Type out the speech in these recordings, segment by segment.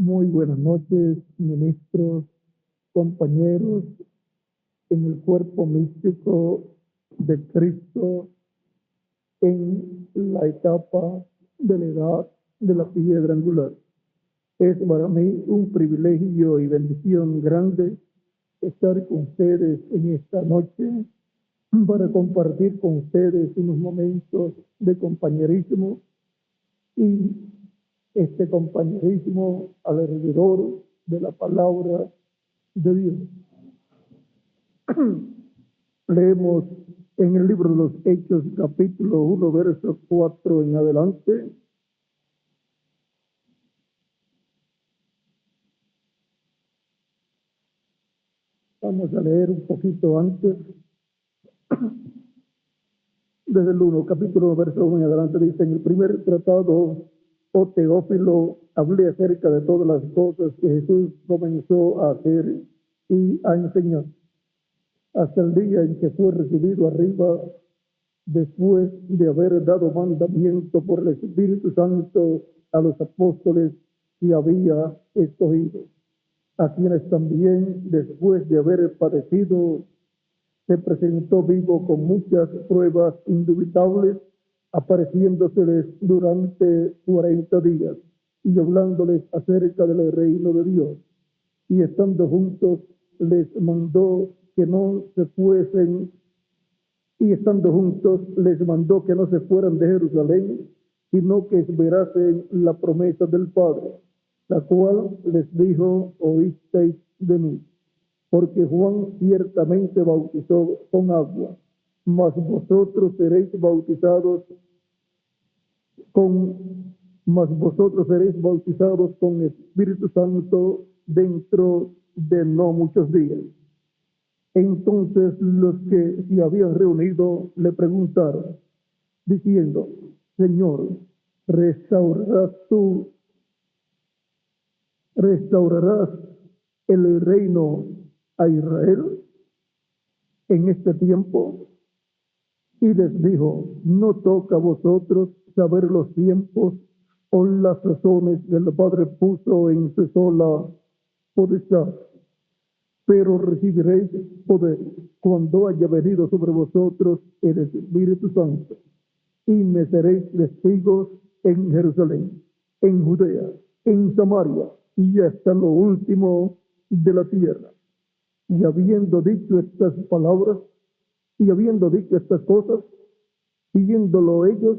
Muy buenas noches, ministros, compañeros, en el cuerpo místico de Cristo, en la etapa de la edad de la piedra angular. Es para mí un privilegio y bendición grande estar con ustedes en esta noche para compartir con ustedes unos momentos de compañerismo y este compañerismo alrededor de la palabra de Dios. Leemos en el libro de los Hechos, capítulo 1, verso 4 en adelante. Vamos a leer un poquito antes. Desde el 1, capítulo 1, verso 1 en adelante, dice: en el primer tratado, oh Teófilo, hablé acerca de todas las cosas que Jesús comenzó a hacer y a enseñar, hasta el día en que fue recibido arriba, después de haber dado mandamiento por el Espíritu Santo a los apóstoles que había escogido, a quienes también, después de haber padecido, se presentó vivo con muchas pruebas indubitables, apareciéndoseles durante 40 días y hablándoles acerca del reino de Dios. Y estando juntos, les mandó que no se fuesen y estando juntos les mandó que no se fueran de Jerusalén, sino que esperasen la promesa del Padre, la cual les dijo: oísteis de mí. Porque Juan ciertamente bautizó con agua, mas vosotros seréis bautizados con, Espíritu Santo dentro de no muchos días. Entonces los que se habían reunido le preguntaron, diciendo: Señor, ¿restaurarás el reino a Israel en este tiempo? Y les dijo: no toca a vosotros saber los tiempos o las razones que el Padre puso en su sola potestad, pero recibiréis poder cuando haya venido sobre vosotros el Espíritu Santo, y me seréis testigos en Jerusalén, en Judea, en Samaria y hasta lo último de la tierra. Y habiendo dicho estas palabras, y habiendo dicho estas cosas, siguiéndolo ellos,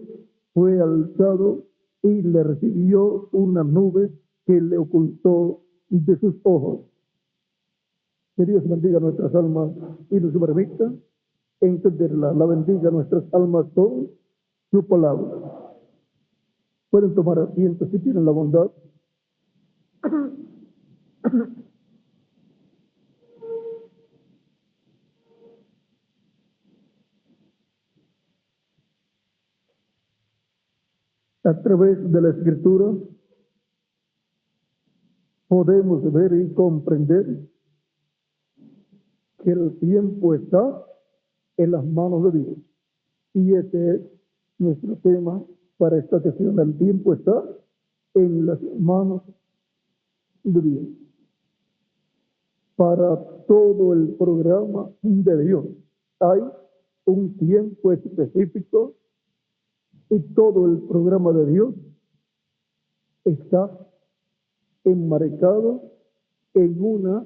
fue alzado y le recibió una nube que le ocultó de sus ojos. Que Dios bendiga nuestras almas y nos permita entenderla. La bendiga nuestras almas con su palabra. Pueden tomar asiento si tienen la bondad. A través de la Escritura podemos ver y comprender que el tiempo está en las manos de Dios. Y ese es nuestro tema para esta sesión. El tiempo está en las manos de Dios. Para todo el programa de Dios hay un tiempo específico, y todo el programa de Dios está enmarcado en una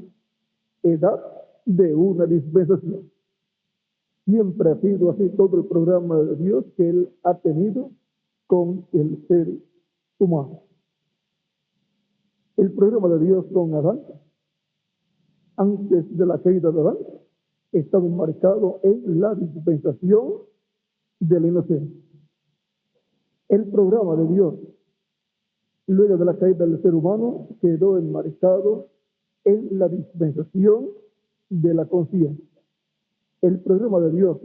edad de una dispensación. Siempre ha sido así todo el programa de Dios que Él ha tenido con el ser humano. El programa de Dios con Adán, antes de la caída de Adán, estaba enmarcado en la dispensación de la inocencia. El programa de Dios, luego de la caída del ser humano, quedó enmarcado en la dispensación de la conciencia. El programa de Dios,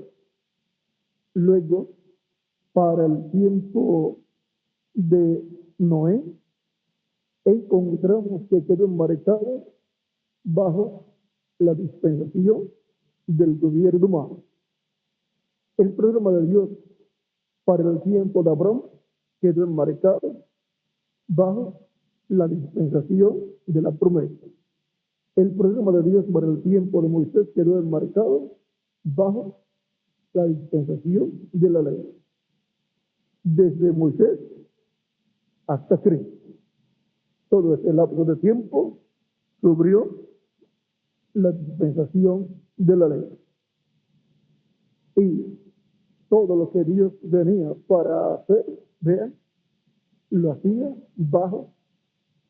luego, para el tiempo de Noé, encontramos que quedó enmarcado bajo la dispensación del gobierno humano. El programa de Dios para el tiempo de Abraham quedó enmarcado bajo la dispensación de la promesa. El programa de Dios para el tiempo de Moisés quedó enmarcado bajo la dispensación de la ley. Desde Moisés hasta Cristo. Todo ese lapso de tiempo cubrió la dispensación de la ley. Y todo lo que Dios venía para hacer, vean, lo hacía bajo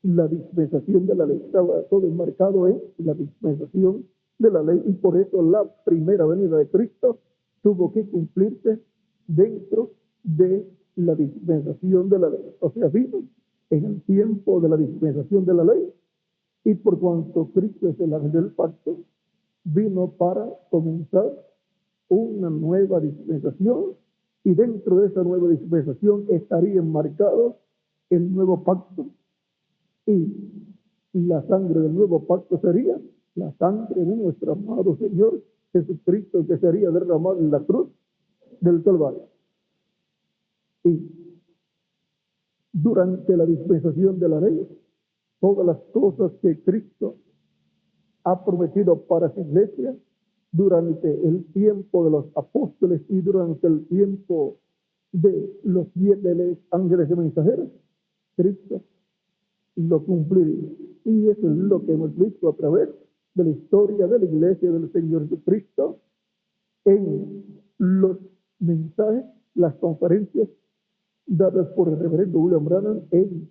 la dispensación de la ley. Estaba todo enmarcado en la dispensación de la ley y por eso la primera venida de Cristo tuvo que cumplirse dentro de la dispensación de la ley. O sea, vino en el tiempo de la dispensación de la ley y por cuanto Cristo es el ángel del pacto, vino para comenzar una nueva dispensación y dentro de esa nueva dispensación estaría enmarcado el nuevo pacto y la sangre del nuevo pacto sería la sangre de nuestro amado Señor Jesucristo que sería derramado en la cruz del Calvario. Y durante la dispensación de la ley, todas las cosas que Cristo ha prometido para su iglesia durante el tiempo de los apóstoles y durante el tiempo de los 7 ángeles de mensajeros, Cristo lo cumpliría. Y eso es lo que hemos visto a través de la historia de la iglesia del Señor Jesucristo en los mensajes, las conferencias dadas por el reverendo William Branham en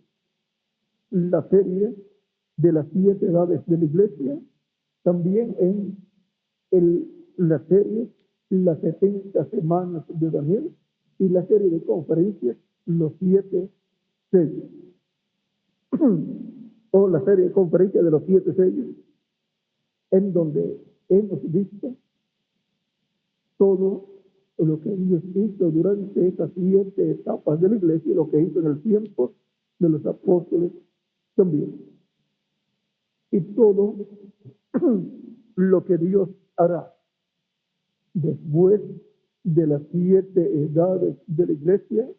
la serie de las 7 edades de la iglesia, también en la serie las 70 semanas de Daniel y la serie de conferencias los 7 sellos o la serie de conferencias de los 7 sellos, en donde hemos visto todo lo que Dios hizo durante esas 7 etapas de la iglesia y lo que hizo en el tiempo de los apóstoles también. Y todo lo que Dios hará después de las 7 edades de la iglesia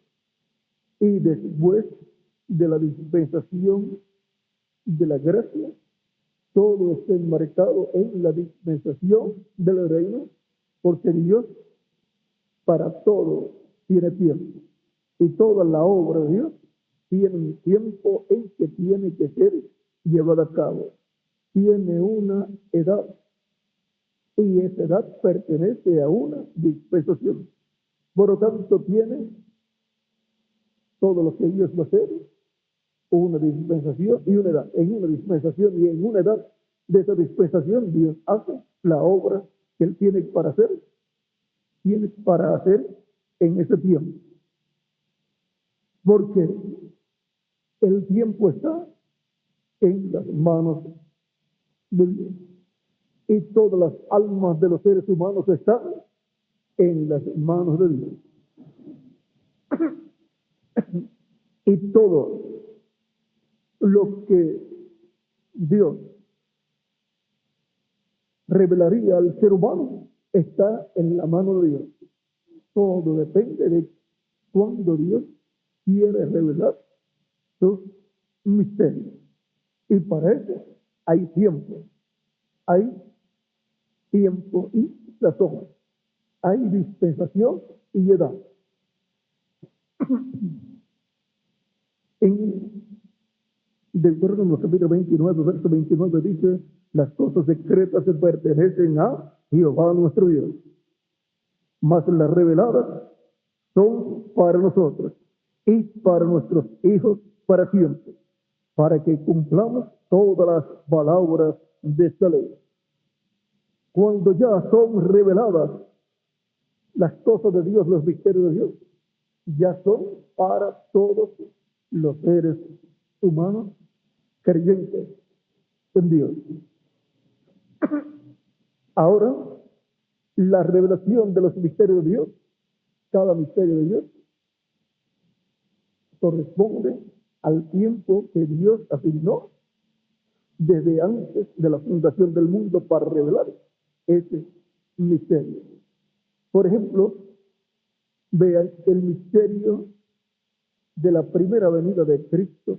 y después de la dispensación de la gracia, todo está enmarcado en la dispensación del reino, porque Dios para todo tiene tiempo y toda la obra de Dios tiene un tiempo en que tiene que ser llevada a cabo. Tiene una edad y esa edad pertenece a una dispensación. Por lo tanto, tiene todo lo que Dios va a hacer, una dispensación y una edad. En una dispensación y en una edad de esa dispensación, Dios hace la obra que Él tiene para hacer en ese tiempo. Porque el tiempo está en las manos de Dios. Y todas las almas de los seres humanos están en las manos de Dios. Y todo lo que Dios revelaría al ser humano está en la mano de Dios. Todo depende de cuándo Dios quiere revelar sus misterios. Y para eso hay tiempo. Hay tiempo y razón. Hay dispensación y edad. En Deuteronomio capítulo 29, verso 29 dice: las cosas secretas se pertenecen a Jehová nuestro Dios, mas las reveladas son para nosotros y para nuestros hijos para siempre, para que cumplamos todas las palabras de esta ley. Cuando ya son reveladas las cosas de Dios, los misterios de Dios, ya son para todos los seres humanos creyentes en Dios. Ahora, la revelación de los misterios de Dios, cada misterio de Dios, corresponde al tiempo que Dios asignó desde antes de la fundación del mundo para revelar ese misterio. Por ejemplo, vean el misterio de la primera venida de Cristo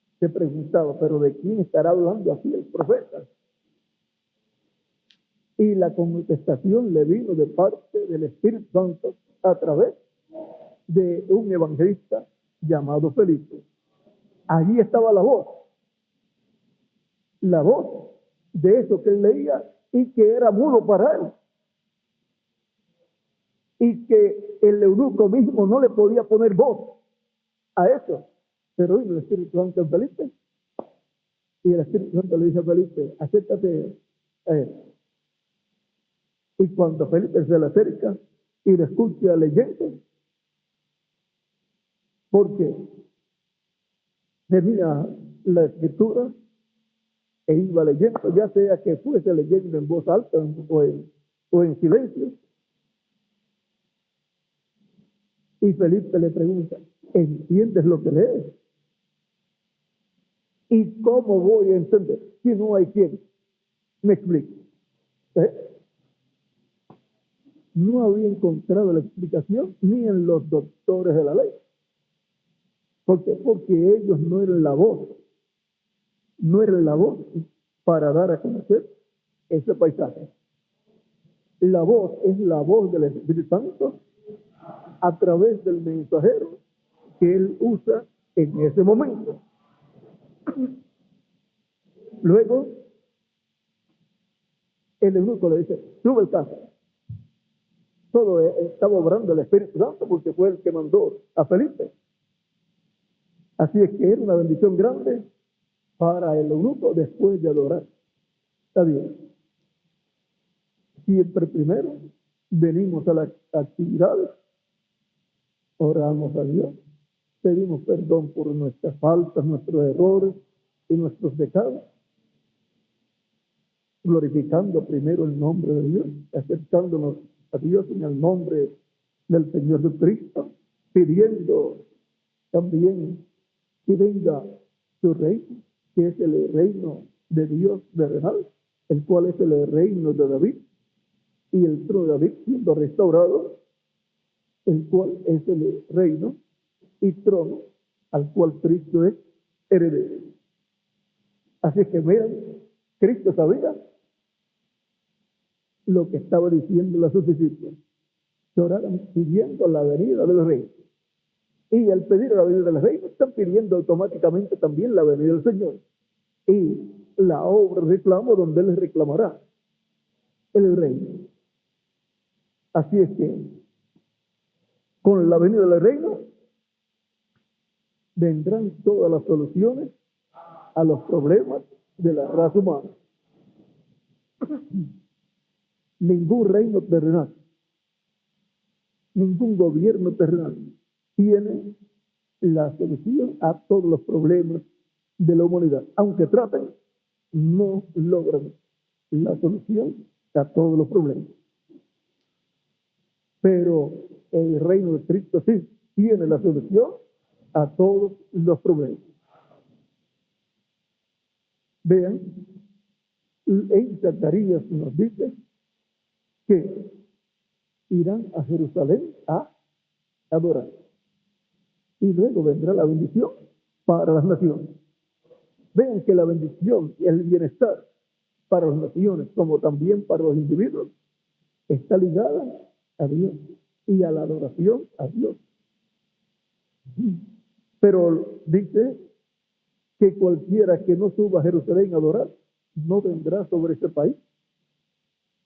se preguntaba, pero ¿de quién estará hablando así el profeta? Y la contestación le vino de parte del Espíritu Santo a través de un evangelista llamado Felipe. Allí estaba la voz de eso que él leía y que era mudo para él. Y que el eunuco mismo no le podía poner voz a eso. Pero vino el Espíritu Santo en Felipe. Y el Espíritu Santo le dice a Felipe, acércate a él. Y cuando Felipe se le acerca y le escucha leyendo, porque tenía la escritura e iba leyendo, ya sea que fuese leyendo en voz alta o en silencio. Y Felipe le pregunta, ¿entiendes lo que lees? ¿Y cómo voy a entender si no hay quien me explique? ¿Eh? No había encontrado la explicación ni en los doctores de la ley. ¿Por qué? Porque ellos no eran la voz para dar a conocer ese paisaje. La voz es la voz del Espíritu Santo a través del mensajero que él usa en ese momento. Luego, el eunuco le dice, sube el casa. Todo estaba obrando el Espíritu Santo porque fue el que mandó a Felipe. Así es que era una bendición grande para el eunuco después de adorar. Está bien. Siempre primero venimos a las actividades, oramos a Dios, pedimos perdón por nuestras faltas, nuestros errores y nuestros pecados, glorificando primero el nombre de Dios, acercándonos a Dios en el nombre del Señor Jesucristo, pidiendo también que venga su reino, que es el reino de Dios terrenal, el cual es el reino de David, y el trono de David siendo restaurado, el cual es el reino y trono al cual Cristo es heredero. Así que vean, Cristo sabía lo que estaba diciendo a sus discípulos, que oraran pidiendo la venida del rey. Y al pedir la venida del rey, están pidiendo automáticamente también la venida del Señor. Y la obra de reclamo donde Él les reclamará el reino. Así es que, con la venida del reino, vendrán todas las soluciones a los problemas de la raza humana. Ningún reino terrenal, ningún gobierno terrenal tiene la solución a todos los problemas de la humanidad. Aunque traten, no logran la solución a todos los problemas. Pero el reino de Cristo sí tiene la solución a todos los problemas. Vean, en Zacarías nos dice que irán a Jerusalén a adorar. Y luego vendrá la bendición para las naciones. Vean que la bendición y el bienestar para las naciones, como también para los individuos, está ligada a Dios y a la adoración a Dios. Pero dice que cualquiera que no suba a Jerusalén a adorar, no vendrá sobre ese país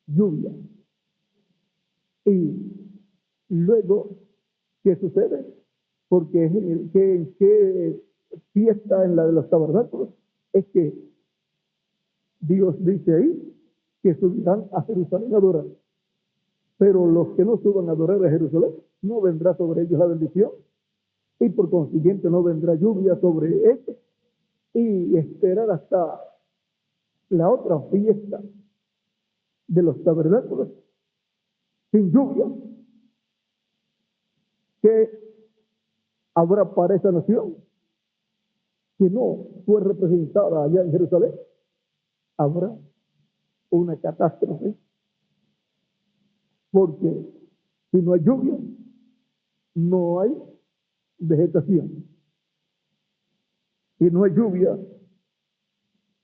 lluvia. Y luego, ¿qué sucede? Porque ¿qué fiesta en la de los tabernáculos? Es que Dios dice ahí que subirán a Jerusalén a adorar. Pero los que no suban a adorar a Jerusalén, no vendrá sobre ellos la bendición. Y por consiguiente no vendrá lluvia sobre ellos. Y esperar hasta la otra fiesta de los tabernáculos sin lluvia, que habrá para esa nación que no fue representada allá en Jerusalén. Habrá una catástrofe, porque si no hay lluvia, no hay vegetación. y no hay lluvia,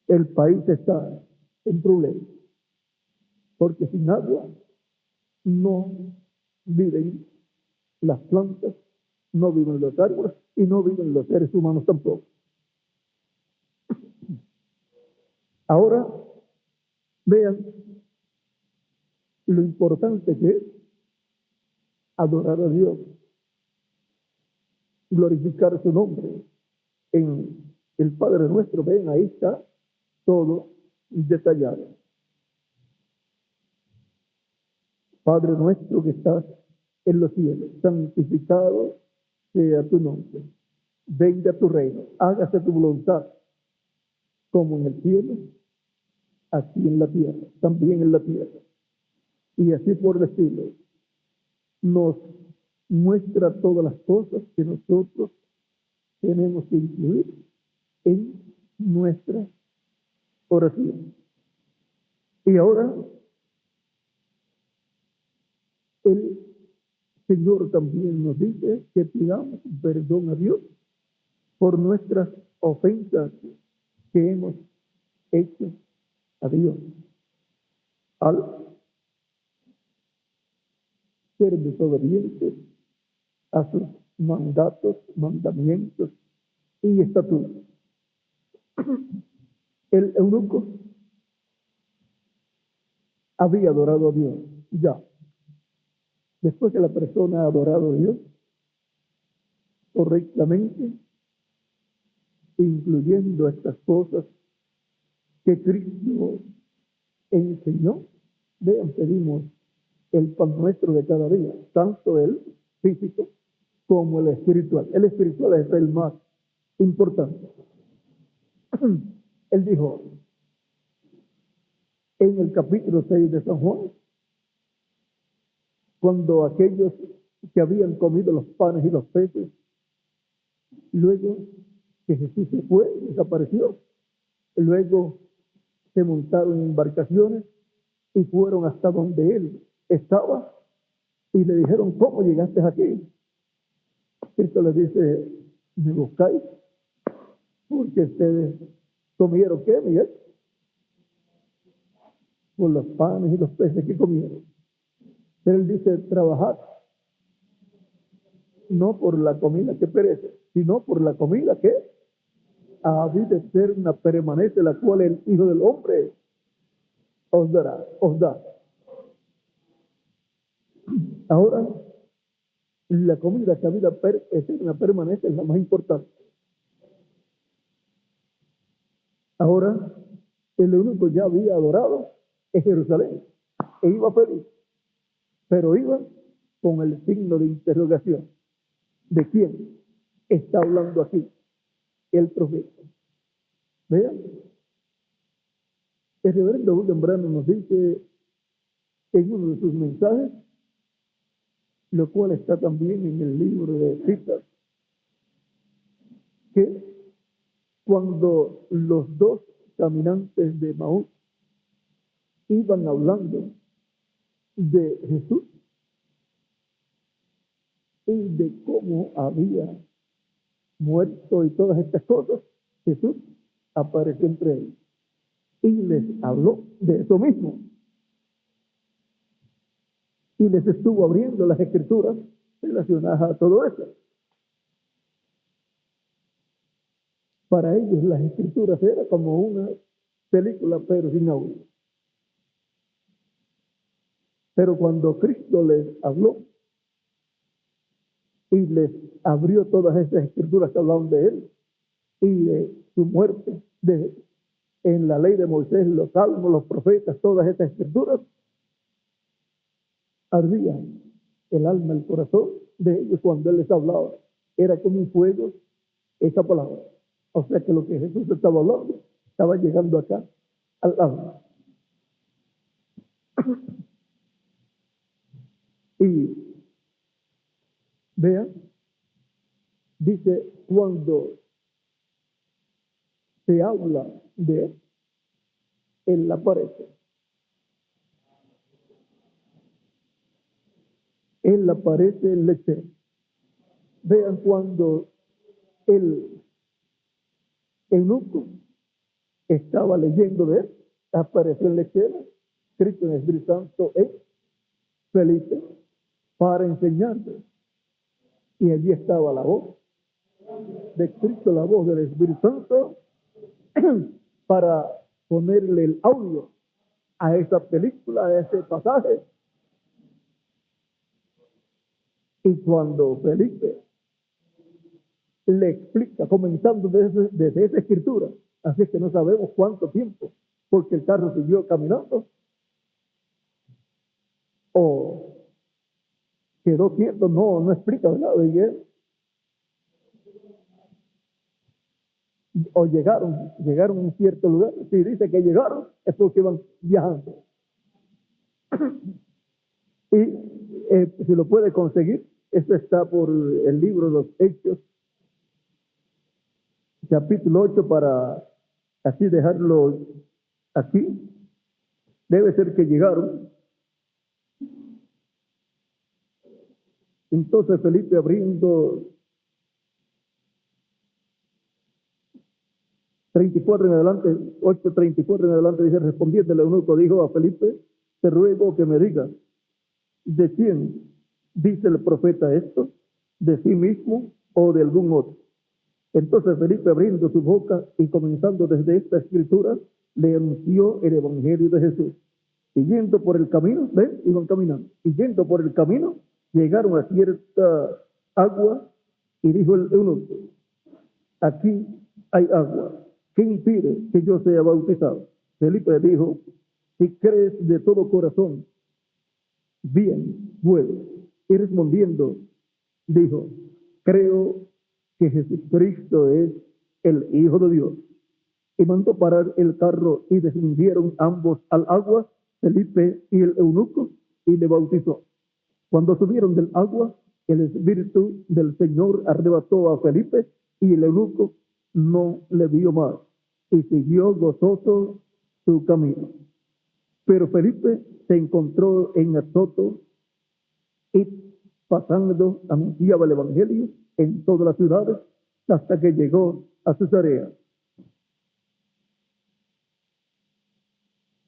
el país está en problemas, porque sin agua no viven las plantas, no viven los árboles y no viven los seres humanos tampoco. Ahora vean lo importante que es adorar a Dios, glorificar su nombre. En el Padre Nuestro, ven, ahí está todo detallado. Padre nuestro que estás en los cielos, santificado sea tu nombre. Venga tu reino, hágase tu voluntad, como en el cielo, aquí en la tierra, también en la tierra. Y así por el estilo, nos muestra todas las cosas que nosotros tenemos que incluir en nuestra oración. Y ahora, el Señor también nos dice que pidamos perdón a Dios por nuestras ofensas que hemos hecho a Dios al ser desobedientes a sus mandatos, mandamientos y estatutos. El eunuco había adorado a Dios, ya. Después que la persona ha adorado a Dios correctamente, incluyendo estas cosas que Cristo enseñó, vean, pedimos el pan nuestro de cada día, tanto el físico como el espiritual. El espiritual es el más importante. Él dijo en el capítulo 6 de San Juan, cuando aquellos que habían comido los panes y los peces, luego que Jesús se fue, desapareció, luego se montaron en embarcaciones y fueron hasta donde él estaba y le dijeron, ¿cómo llegaste aquí? Cristo les dice, ¿me buscáis? Porque ustedes comieron, ¿qué, Miguel? Por los panes y los peces que comieron. Pero él dice, trabajad, no por la comida que perece, sino por la comida que a vida eterna permanece, la cual el Hijo del Hombre os dará, os da. Ahora, la comida que a vida eterna permanece es la más importante. Ahora, el único ya había adorado en Jerusalén e iba feliz, pero iba con el signo de interrogación. ¿De quién está hablando aquí el profeta? Vean, el reverendo William Branham nos dice en uno de sus mensajes, lo cual está también en el libro de citas, que cuando los dos caminantes de Maús iban hablando de Jesús y de cómo había muerto y todas estas cosas, Jesús apareció entre ellos y les habló de eso mismo. Y les estuvo abriendo las escrituras relacionadas a todo eso. Para ellos las escrituras eran como una película, pero sin audio. Pero cuando Cristo les habló y les abrió todas esas escrituras que hablaban de él y de su muerte, en la ley de Moisés, los salmos, los profetas, todas esas escrituras, ardían el alma, el corazón de ellos cuando él les hablaba. Era como un fuego esa palabra. O sea que lo que Jesús estaba hablando estaba llegando acá al alma. Y vean, dice, cuando se habla de él aparece. Él aparece en lección. Vean cuando él eunuco estaba leyendo de él, apareció en la escena, escrito en el Espíritu Santo en Felipe, para enseñarle. Y allí estaba la voz de Cristo, la voz del Espíritu Santo, para ponerle el audio a esa película, a ese pasaje. Y cuando Felipe le explica, comenzando desde esa escritura, así que no sabemos cuánto tiempo, porque el carro siguió caminando, o quedó quieto, no explica, ¿verdad? Y él, o llegaron a un cierto lugar. Si dice que llegaron, es porque iban viajando. Y si lo puede conseguir, esto está por el libro de los Hechos, capítulo 8, para así dejarlo aquí. Debe ser que llegaron. Entonces Felipe, abriendo 34 en adelante, 8:34 en adelante, dice: respondiendo el eunuco, dijo a Felipe: te ruego que me digas, ¿de quién dice el profeta esto? ¿De sí mismo o de algún otro? Entonces Felipe, abriendo su boca y comenzando desde esta escritura, le anunció el evangelio de Jesús. Y yendo por el camino, ¿ven? Iban caminando. Y yendo por el camino, llegaron a cierta agua, y dijo el eunuco: aquí hay agua. ¿Qué impide que yo sea bautizado? Felipe dijo: si crees de todo corazón, bien puedes. Y respondiendo, dijo: creo que Jesucristo es el Hijo de Dios. Y mandó parar el carro, y descendieron ambos al agua, Felipe y el eunuco, y le bautizó. Cuando subieron del agua, el Espíritu del Señor arrebató a Felipe, y el eunuco no le vio más, y siguió gozoso su camino. Pero Felipe se encontró en Azoto, y pasando anunciaba el evangelio en todas las ciudades, hasta que llegó a Cesarea.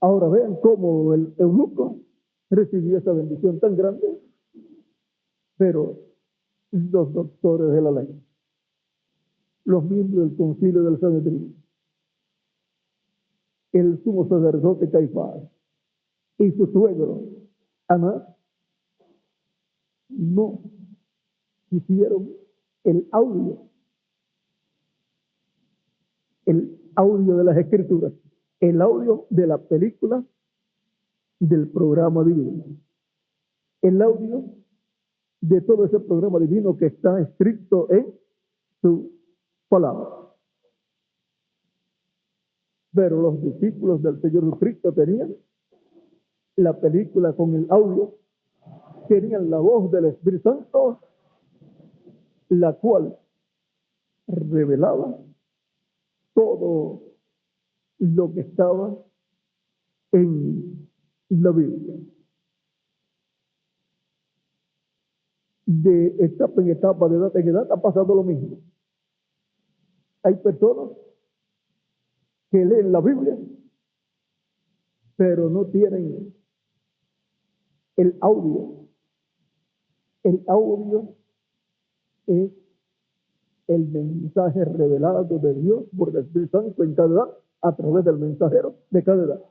Ahora vean cómo el eunuco recibió esa bendición tan grande, pero los doctores de la ley, los miembros del concilio del Sanedrín, el sumo sacerdote Caifás y su suegro Anás, no hicieron el audio de las escrituras, el audio de la película del programa divino, el audio de todo ese programa divino que está escrito en su palabra. Pero los discípulos del Señor Jesucristo tenían la película con el audio, tenían la voz del Espíritu Santo, la cual revelaba todo lo que estaba en la Biblia. De etapa en etapa, de edad en edad, ha pasado lo mismo. Hay personas que leen la Biblia, pero no tienen el audio. El audio es el mensaje revelado de Dios por el Espíritu Santo en cada edad, a través del mensajero de cada edad.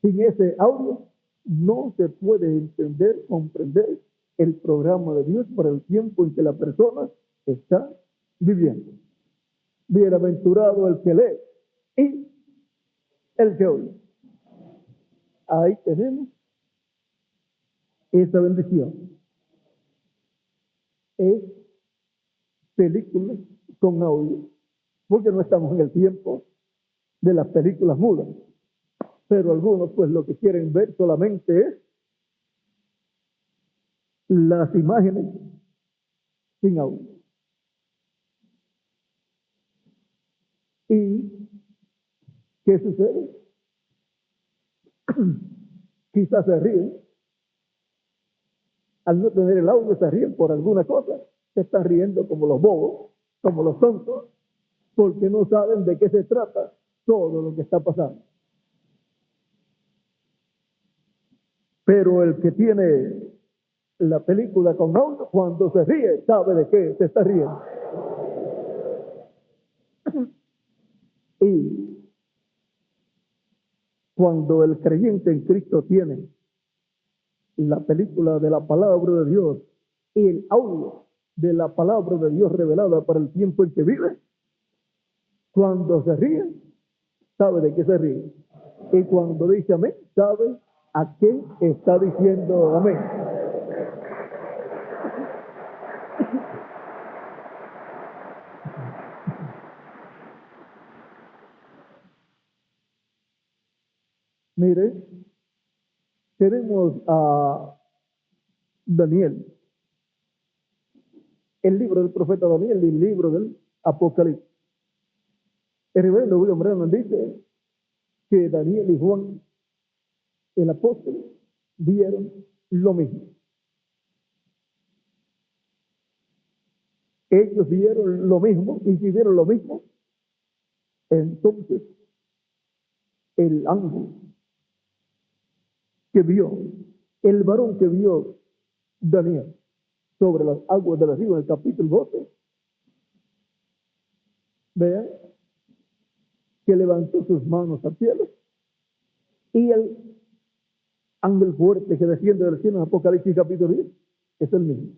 Sin ese audio no se puede entender, comprender el programa de Dios para el tiempo en que la persona está viviendo. Bienaventurado el que lee y el que oye. Ahí tenemos esa bendición. Es películas con audio, porque no estamos en el tiempo de las películas mudas, pero algunos pues lo que quieren ver solamente es las imágenes sin audio. ¿Y qué sucede? Quizás se ríen, al no tener el audio se ríen por alguna cosa, se están riendo como los bobos, como los tontos, porque no saben de qué se trata todo lo que está pasando. Pero el que tiene la película con audio, cuando se ríe, sabe de qué se está riendo. Y cuando el creyente en Cristo tiene la película de la palabra de Dios y el audio de la palabra de Dios revelada para el tiempo en que vive, cuando se ríe, sabe de qué se ríe. Y cuando dice amén, sabe a qué está diciendo amén. Mire, tenemos a Daniel, el libro del profeta Daniel y el libro del Apocalipsis. El reverendo William Branham dice que Daniel y Juan, el apóstol, vieron lo mismo. Ellos vieron lo mismo, y si vieron lo mismo, entonces el ángel que vio, el varón que vio Daniel sobre las aguas de la río en el capítulo 12, vean que levantó sus manos al cielo, y el ángel fuerte que desciende del cielo en Apocalipsis capítulo 10 es el mismo,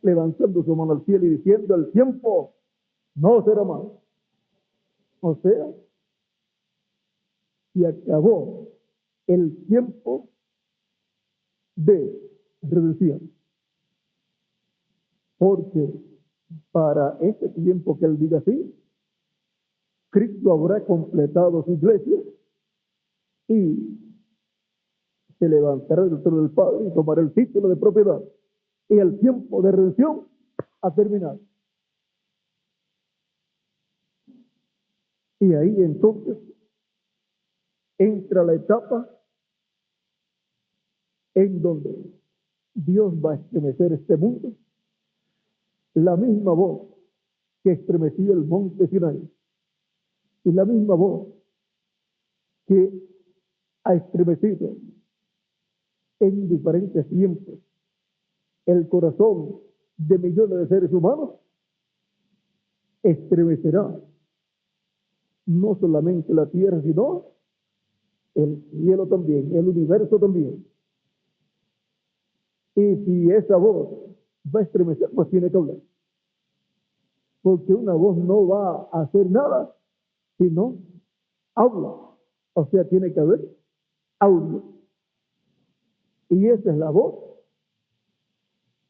levantando su mano al cielo y diciendo: el tiempo no será más. O sea, se acabó el tiempo de redención, porque para ese tiempo que él diga así, Cristo habrá completado su iglesia y se levantará del trono del Padre y tomará el título de propiedad, y el tiempo de redención ha terminado. Y ahí entonces entra la etapa en donde Dios va a estremecer este mundo, la misma voz que estremeció el monte Sinai y la misma voz que ha estremecido en diferentes tiempos el corazón de millones de seres humanos, estremecerá no solamente la tierra, sino el cielo también, el universo también. Y si esa voz va a estremecer, pues tiene que hablar. Porque una voz no va a hacer nada si no habla. O sea, tiene que haber audio. Y esa es la voz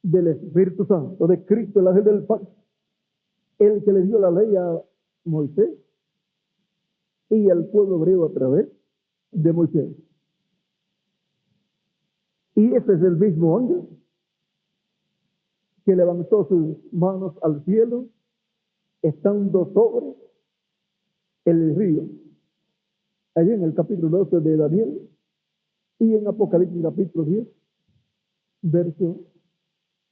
del Espíritu Santo, de Cristo, el ángel del pacto, el que le dio la ley a Moisés y al pueblo hebreo a través de Moisés. Y ese es el mismo ángel que levantó sus manos al cielo, estando sobre el río, allí en el capítulo 12 de Daniel, y en Apocalipsis capítulo 10, verso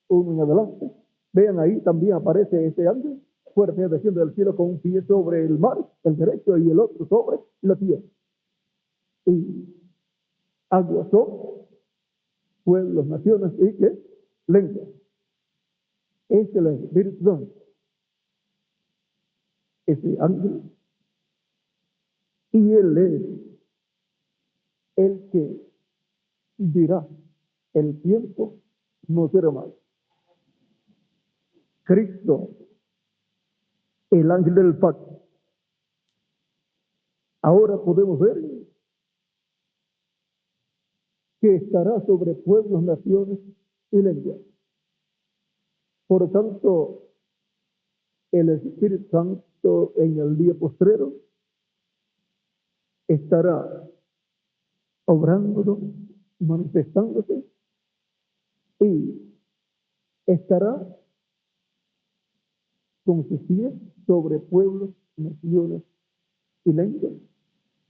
1 en adelante. Vean, ahí también aparece ese ángel fuerte desciende del cielo con un pie sobre el mar, el derecho, y el otro sobre la tierra. Y aguas son pueblos, naciones y ¿qué? Lenguas. Este es el Espíritu Santo. Ese ángel, y él es el que dirá: el tiempo no será más. Cristo, el ángel del pacto. Ahora podemos ver que estará sobre pueblos, naciones y lenguas. Por tanto, el Espíritu Santo en el día postrero estará obrando, manifestándose, y estará con sus pies sobre pueblos, naciones y lenguas.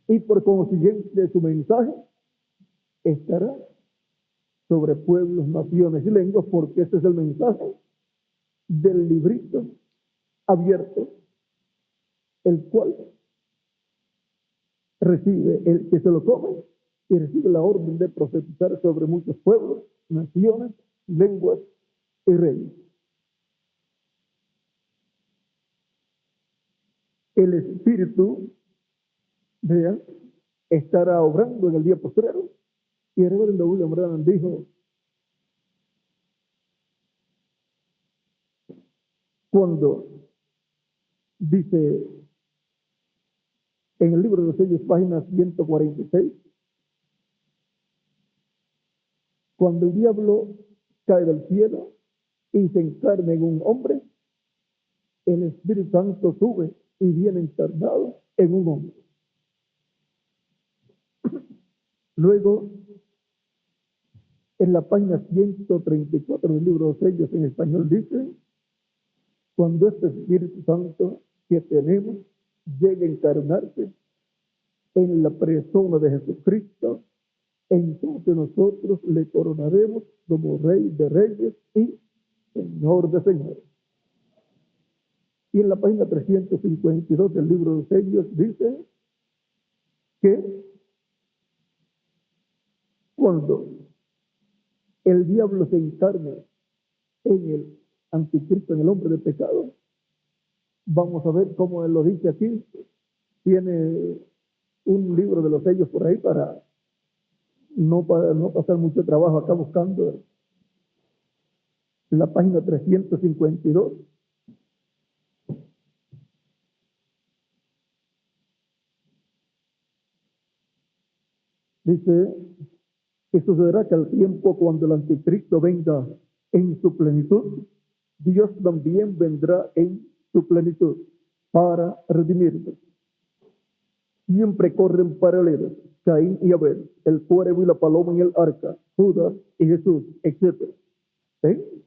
Y por consiguiente su mensaje estará sobre pueblos, naciones y lenguas, porque ese es el mensaje del librito abierto el cual recibe el que se lo come y recibe la orden de profetizar sobre muchos pueblos, naciones, lenguas y reyes. El Espíritu, vean, estará obrando en el día postrero. Y el reverendo William Branham dijo, cuando dice en el libro de los sellos, página 146, cuando el diablo cae del cielo y se encarna en un hombre, el Espíritu Santo sube y viene encarnado en un hombre. Luego, en la página 134 del libro de los sellos en español dice, cuando este Espíritu Santo que tenemos llegue a encarnarse en la persona de Jesucristo, entonces nosotros le coronaremos como Rey de Reyes y Señor de Señores. Y en la página 352 del libro de sellos dice que cuando el diablo se encarne en el anticristo, en el hombre de pecado, vamos a ver cómo él lo dice aquí. Tiene un libro de los sellos por ahí para no pasar mucho trabajo acá buscando la página 352. Dice que sucederá que al tiempo cuando el anticristo venga en su plenitud, Dios también vendrá en su plenitud para redimirnos. Siempre corren paralelos, Caín y Abel, el cuervo y la paloma en el arca, Judas y Jesús, etc. ¿Sí?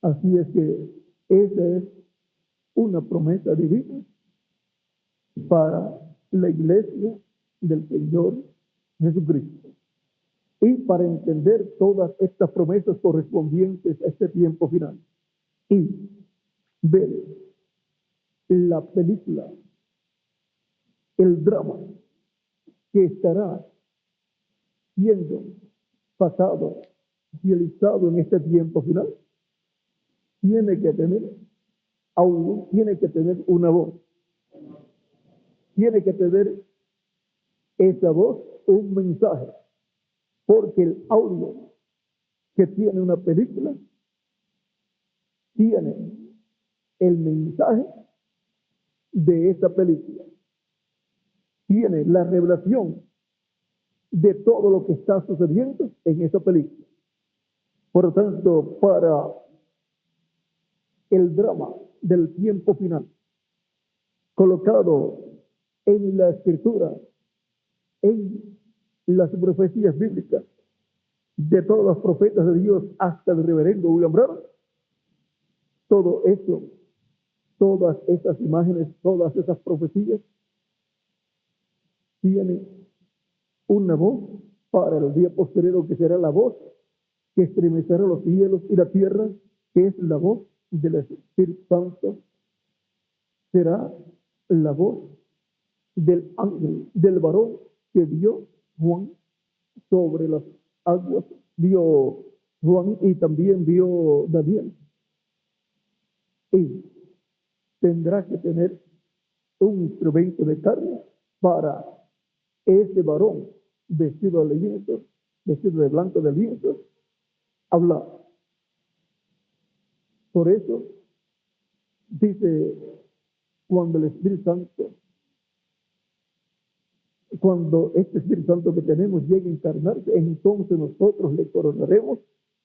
Así es que esa es una promesa divina para la iglesia del Señor Jesucristo. Y para entender todas estas promesas correspondientes a este tiempo final. Y ver la película, el drama que estará siendo pasado, realizado en este tiempo final, tiene que tener una voz. Tiene que tener esa voz un mensaje. Porque el audio que tiene una película tiene el mensaje de esa película. Tiene la revelación de todo lo que está sucediendo en esa película. Por lo tanto, para el drama del tiempo final, colocado en la escritura, en las profecías bíblicas de todos los profetas de Dios hasta el reverendo William Branham, todo eso, todas esas imágenes, todas esas profecías tienen una voz para el día posterior, que será la voz que estremecerá los cielos y la tierra, que es la voz del Espíritu Santo. Será la voz del ángel, del varón que vio Juan sobre las aguas, vio Juan y también vio Daniel. Y tendrá que tener un instrumento de carne para ese varón vestido de lienzo, vestido de blanco de lienzo, hablar. Por eso dice, cuando el Espíritu Santo, cuando este Espíritu Santo que tenemos llegue a encarnarse, entonces nosotros le coronaremos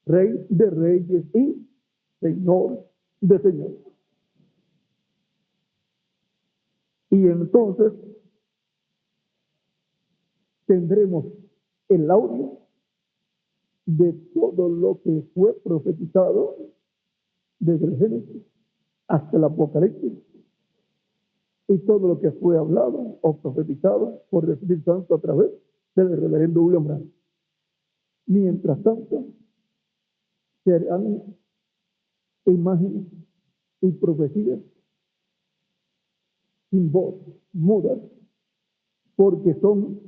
Rey de Reyes y Señor de Señores. Y entonces tendremos el audio de todo lo que fue profetizado desde el Génesis hasta el Apocalipsis, y todo lo que fue hablado o profetizado por el Espíritu Santo a través del reverendo William Branham. Mientras tanto, serán imágenes y profecías sin voz, mudas, porque son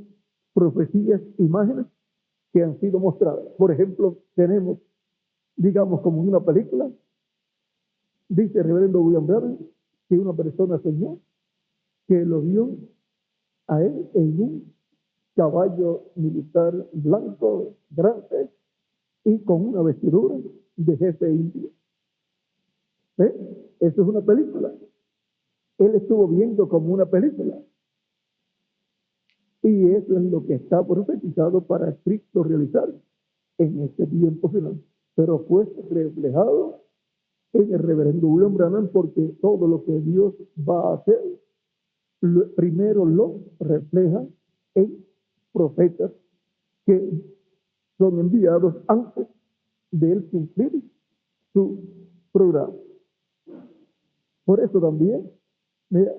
profecías, imágenes que han sido mostradas. Por ejemplo, tenemos, digamos, como en una película, dice el reverendo William Branham, que una persona soñó que lo vio a él en un caballo militar blanco, grande, y con una vestidura de jefe indio. ¿Ves? Eso es una película. Él estuvo viendo como una película. Y eso es lo que está profetizado para Cristo realizar en este tiempo final. Pero fue reflejado en el reverendo William Branham, porque todo lo que Dios va a hacer, primero lo refleja en profetas que son enviados antes de él cumplir su programa. Por eso también, mira,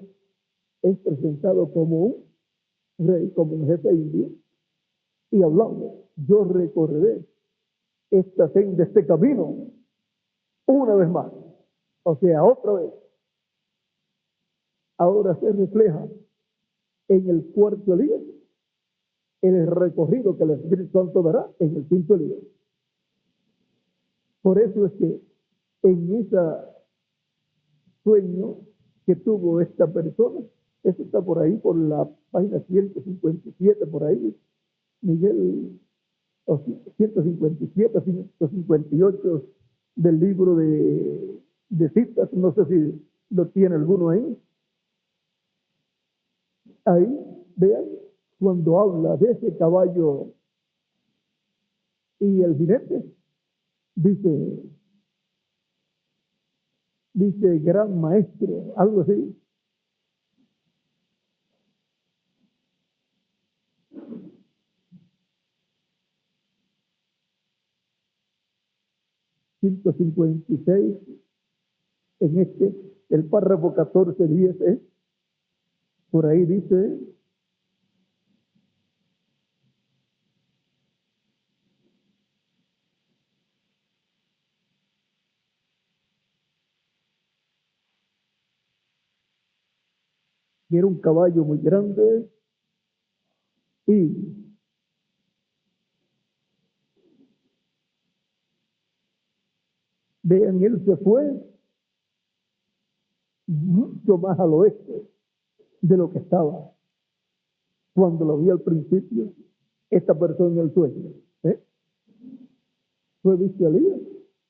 es presentado como un rey, como un jefe indio, y hablando, yo recorreré esta senda, este camino, una vez más, o sea, otra vez. Ahora se refleja en el cuarto Elías, en el recorrido que el Espíritu Santo dará en el quinto Elías. Por eso es que en ese sueño que tuvo esta persona, eso está por ahí, por la página 157, por ahí, Miguel, 157, 158 del libro de citas, no sé si lo tiene alguno ahí. Ahí, vean, cuando habla de ese caballo y el jinete, dice gran maestro, algo así. ...156... en el párrafo 14:10, por ahí dice: que era un caballo muy grande y vean, él se fue mucho más al oeste de lo que estaba cuando lo vi al principio esta persona en el sueño. Fue visto Elías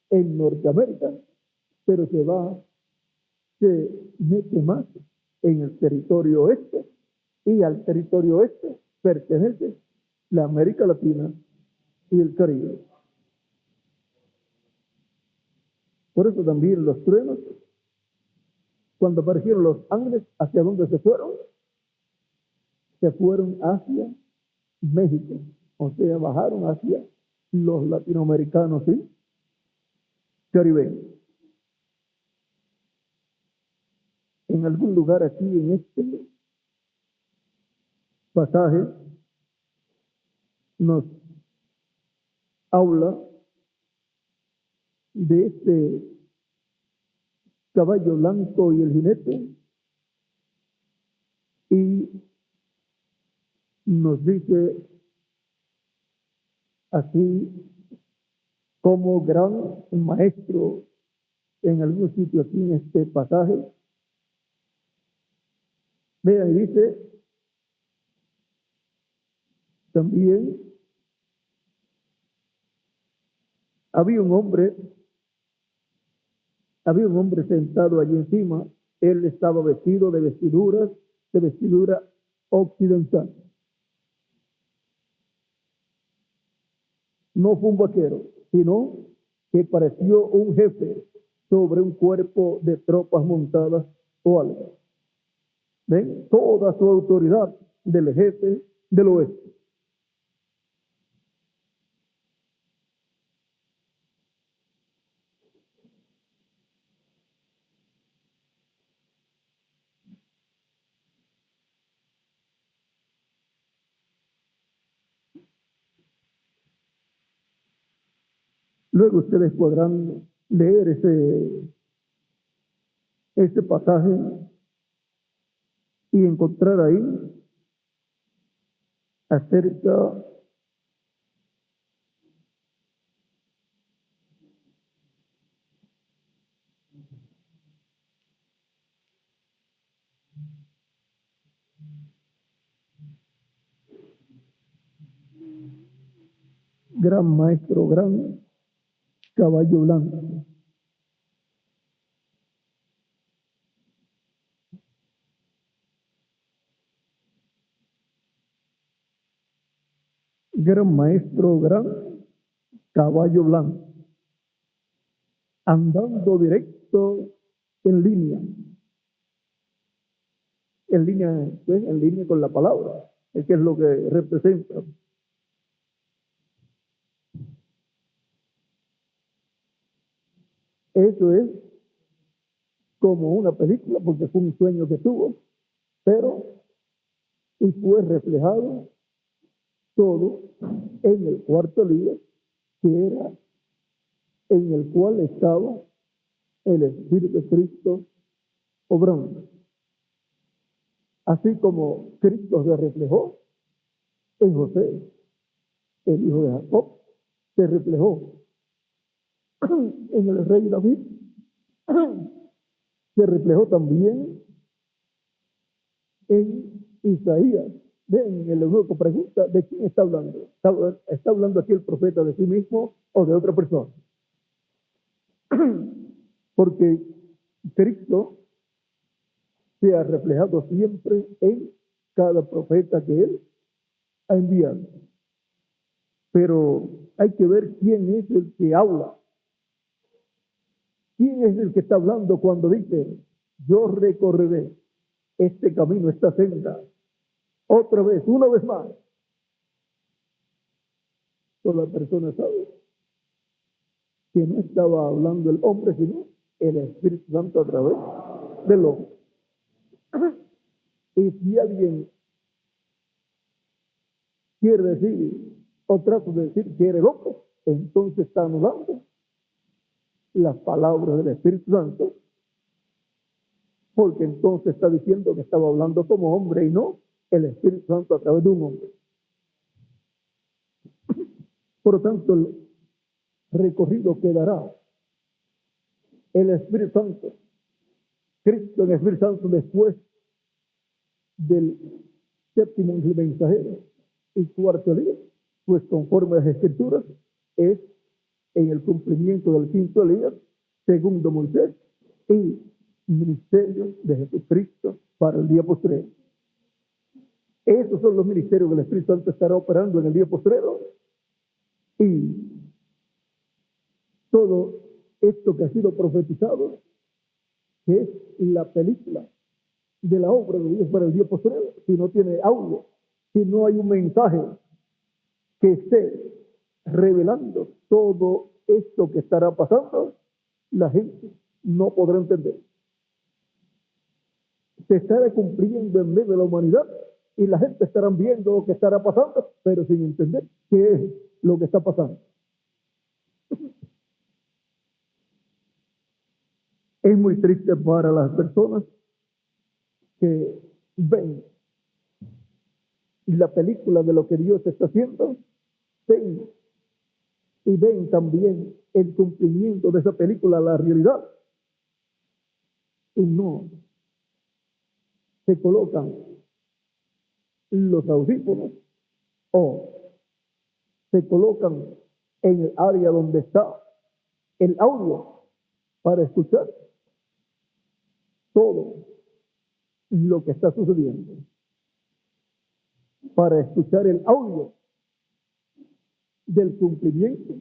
en Norteamérica, pero se mete más en el territorio oeste, y al territorio oeste pertenece la América Latina y el Caribe. Por eso también los truenos, cuando aparecieron los ángeles, ¿hacia dónde se fueron? Se fueron hacia México, o sea, bajaron hacia los latinoamericanos y caribeños. En algún lugar aquí en este pasaje nos habla de este caballo blanco y el jinete, y nos dice así como gran maestro en algún sitio aquí en este pasaje. Vean, y dice también: había un hombre sentado allí encima. Él estaba vestido de vestidura occidental. No fue un vaquero, sino que pareció un jefe sobre un cuerpo de tropas montadas o algo. ¿Ven? Toda su autoridad del jefe del oeste. Luego ustedes podrán leer ese pasaje y encontrar ahí acerca gran maestro, gran caballo blanco. Gran maestro, gran caballo blanco, andando directo en línea, pues, en línea con la palabra, que es lo que representa. Eso es como una película, porque fue un sueño que tuvo, pero y fue reflejado todo en el cuarto día, que era en el cual estaba el Espíritu de Cristo obrando. Así como Cristo se reflejó en José, el hijo de Jacob, se reflejó en el rey David, se reflejó también en Isaías. Ven, el eunuco pregunta, ¿de quién está hablando? ¿Está hablando aquí el profeta de sí mismo o de otra persona? Porque Cristo se ha reflejado siempre en cada profeta que él ha enviado. Pero hay que ver quién es el que habla. ¿Quién es el que está hablando cuando dice, yo recorreré este camino, esta senda, otra vez, una vez más? Toda persona sabe que no estaba hablando el hombre, sino el Espíritu Santo a través del hombre. Y si alguien quiere decir, o trata de decir que eres loco, entonces está anulando las palabras del Espíritu Santo, porque entonces está diciendo que estaba hablando como hombre y no el Espíritu Santo a través de un hombre. Por lo tanto, el recorrido que dará el Espíritu Santo, Cristo en el Espíritu Santo después del séptimo mensajero y cuarto día, pues conforme a las Escrituras, es en el cumplimiento del quinto día, segundo Moisés, y ministerio de Jesucristo para el día postrero. Esos son los ministerios que el Espíritu Santo estará operando en el día postrero, y todo esto que ha sido profetizado, que es la película de la obra de Dios para el día postrero, si no tiene audio, si no hay un mensaje que esté revelando todo esto que estará pasando, la gente no podrá entender. Se estará cumpliendo en medio de la humanidad y la gente estará viendo lo que estará pasando, pero sin entender qué es lo que está pasando. Es muy triste para las personas que ven la película de lo que Dios está haciendo, ven y ven también el cumplimiento de esa película, la realidad, y no se colocan los audífonos o se colocan en el área donde está el audio para escuchar todo lo que está sucediendo, para escuchar el audio del cumplimiento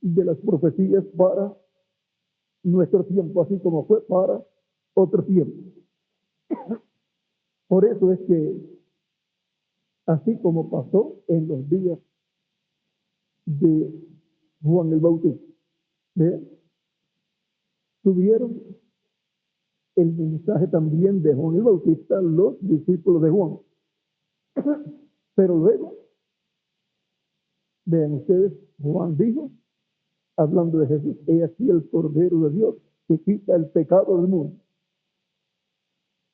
de las profecías para nuestro tiempo, así como fue para otro tiempo. Por eso es que, así como pasó en los días de Juan el Bautista, ¿ve? Tuvieron el mensaje también de Juan el Bautista los discípulos de Juan. Pero luego, vean ustedes, Juan dijo, hablando de Jesús, he aquí el Cordero de Dios que quita el pecado del mundo.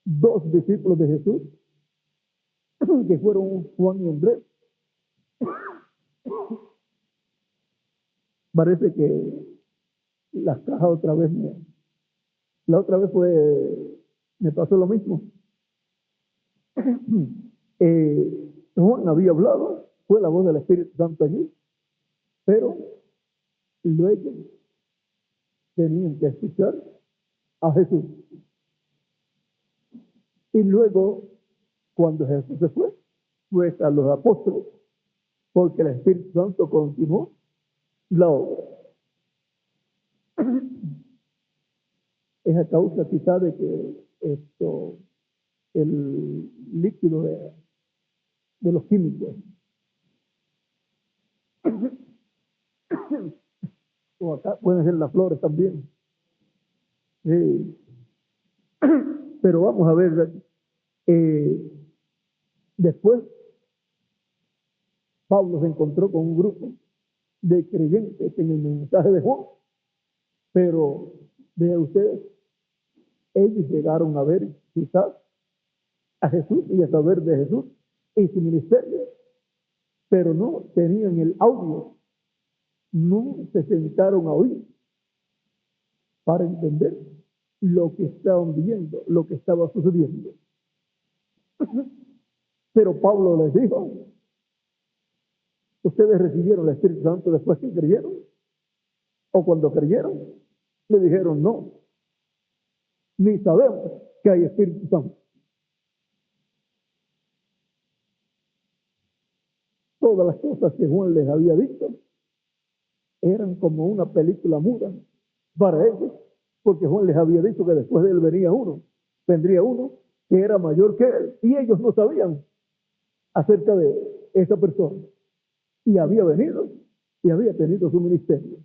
dos discípulos de Jesús, que fueron Juan y Andrés. Parece que las cajas otra vez la otra vez me pasó lo mismo. Juan había hablado, fue la voz del Espíritu Santo allí, pero luego tenían que escuchar a Jesús. Y luego, cuando Jesús se fue, pues a los apóstoles, porque el Espíritu Santo continuó la obra. Es a causa quizá de que el líquido de los químicos o acá pueden ser las flores también. Pero vamos a ver, después Pablo se encontró con un grupo de creyentes en el mensaje de Juan, pero vean ustedes, ellos llegaron a ver quizás a Jesús y a saber de Jesús y su ministerio, pero no tenían el audio, no se sentaron a oír para entender lo que estaban viendo, lo que estaba sucediendo. Pero Pablo les dijo, ¿ustedes recibieron el Espíritu Santo después que creyeron? ¿O cuando creyeron? Le dijeron, no, ni sabemos que hay Espíritu Santo. Todas las cosas que Juan les había dicho eran como una película muda para ellos, porque Juan les había dicho que después de él vendría uno que era mayor que él, y ellos no sabían acerca de esa persona, y había venido y había tenido su ministerio.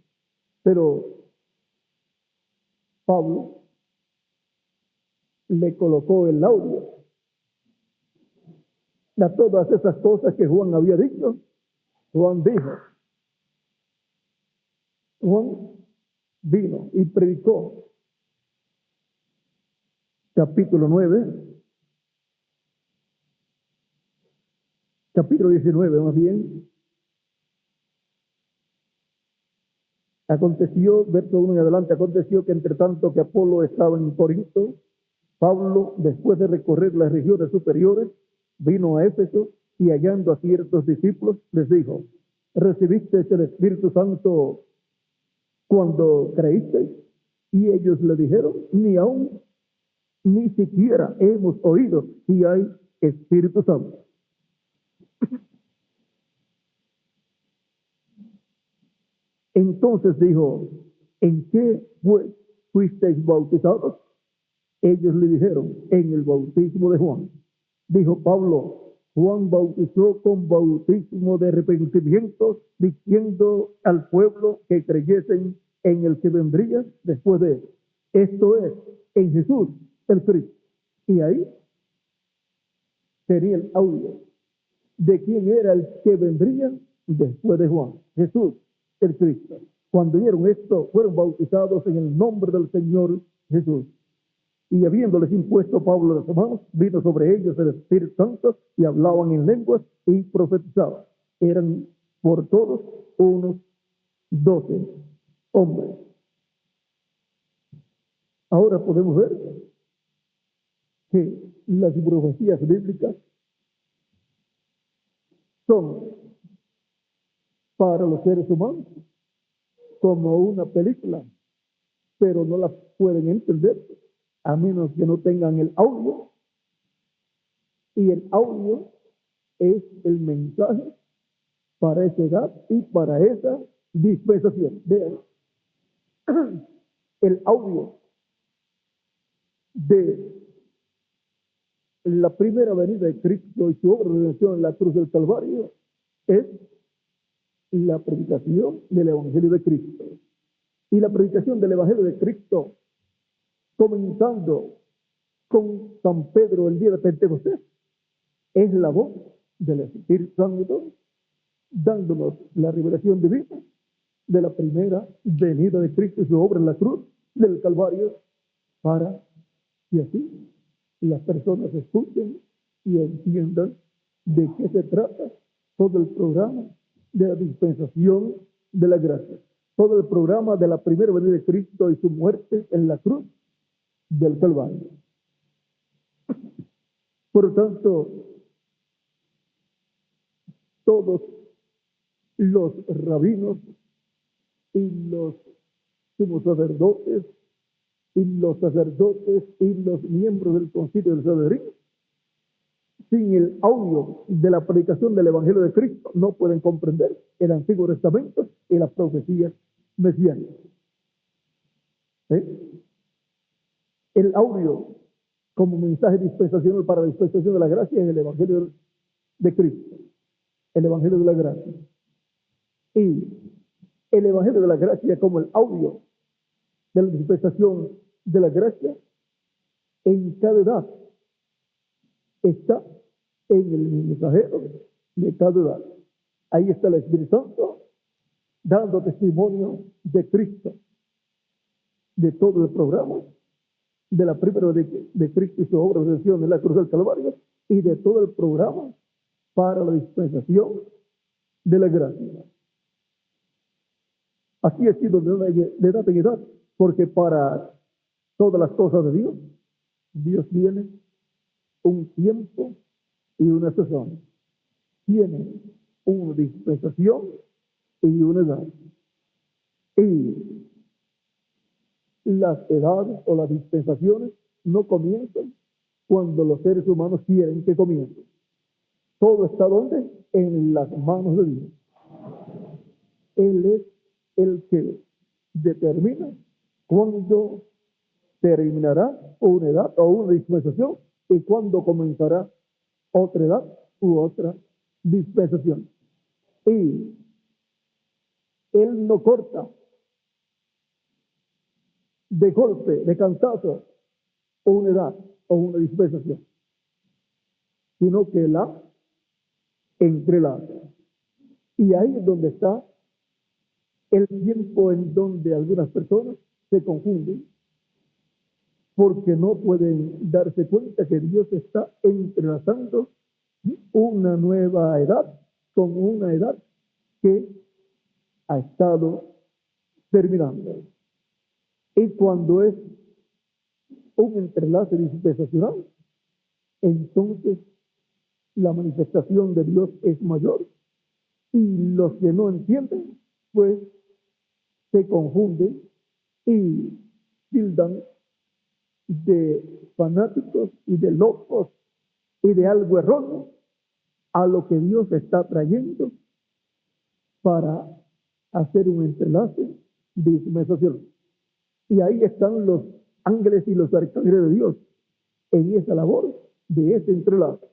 Pero Pablo le colocó el audio a todas esas cosas que Juan había dicho. Juan dijo, Juan vino y predicó, capítulo 19 más bien. Aconteció, verso 1 en adelante, aconteció que entre tanto que Apolo estaba en Corinto, Pablo, después de recorrer las regiones superiores, vino a Éfeso y hallando a ciertos discípulos, les dijo, ¿recibiste el Espíritu Santo cuando creísteis? Y ellos le dijeron, ni aún, ni siquiera hemos oído si hay Espíritu Santo. Entonces dijo, ¿en qué pues fuisteis bautizados? Ellos le dijeron, en el bautismo de Juan. Dijo Pablo, Juan bautizó con bautismo de arrepentimiento, diciendo al pueblo que creyesen en el que vendría después de él. Esto es, en Jesús, el Cristo. Y ahí tenía el audio de quién era el que vendría después de Juan. Jesús, el Cristo. Cuando vieron esto, fueron bautizados en el nombre del Señor Jesús. Y habiéndoles impuesto Pablo las manos, vino sobre ellos el Espíritu Santo y hablaban en lenguas y profetizaban. Eran por todos unos 12 hombres. Ahora podemos ver que las profecías bíblicas son para los seres humanos como una película, pero no las pueden entender a menos que no tengan el audio, y el audio es el mensaje para esa edad y para esa dispensación. Vean, el audio de la primera venida de Cristo y su obra de redención en la cruz del Calvario es la predicación del Evangelio de Cristo. Y la predicación del Evangelio de Cristo, comenzando con San Pedro el día de Pentecostés, es la voz del Espíritu Santo dándonos la revelación divina de la primera venida de Cristo y su obra en la cruz del Calvario, para que así las personas escuchen y entiendan de qué se trata todo el programa de la dispensación de la gracia, todo el programa de la primera venida de Cristo y su muerte en la cruz del Calvario. Por lo tanto, todos los rabinos y los sumos sacerdotes y los sacerdotes y los miembros del concilio del Sanedrín, sin el audio de la predicación del Evangelio de Cristo, no pueden comprender el Antiguo Testamento y las profecías mesiánicas. El audio como mensaje dispensacional para la dispensación de la gracia es el Evangelio de Cristo, el Evangelio de la gracia. Y el Evangelio de la gracia como el audio de la dispensación de la gracia en cada edad está en el mensajero de cada edad. Ahí está el Espíritu Santo dando testimonio de Cristo, de todo el programa, de la primera de Cristo y su obra de redención en la cruz del Calvario, y de todo el programa para la dispensación de la gracia. Así ha sido de edad en edad, porque para todas las cosas de Dios, Dios tiene un tiempo y una sazón. Tiene una dispensación y una edad. Y las edades o las dispensaciones no comienzan cuando los seres humanos quieren que comiencen. Todo está ¿dónde? En las manos de Dios. Él es el que determina cuándo terminará una edad o una dispensación y cuándo comenzará otra edad u otra dispensación. Y Él no corta de golpe, de cantazo, una edad o una dispensación, sino que la entrelaza. Y ahí es donde está el tiempo en donde algunas personas se confunden porque no pueden darse cuenta que Dios está entrelazando una nueva edad con una edad que ha estado terminando. Y cuando es un entrelace dispensacional, entonces la manifestación de Dios es mayor y los que no entienden, pues se confunden y tildan de fanáticos y de locos y de algo erróneo a lo que Dios está trayendo para hacer un entrelace de dispensación. Y ahí están los ángeles y los arcángeles de Dios en esa labor de ese entrelace.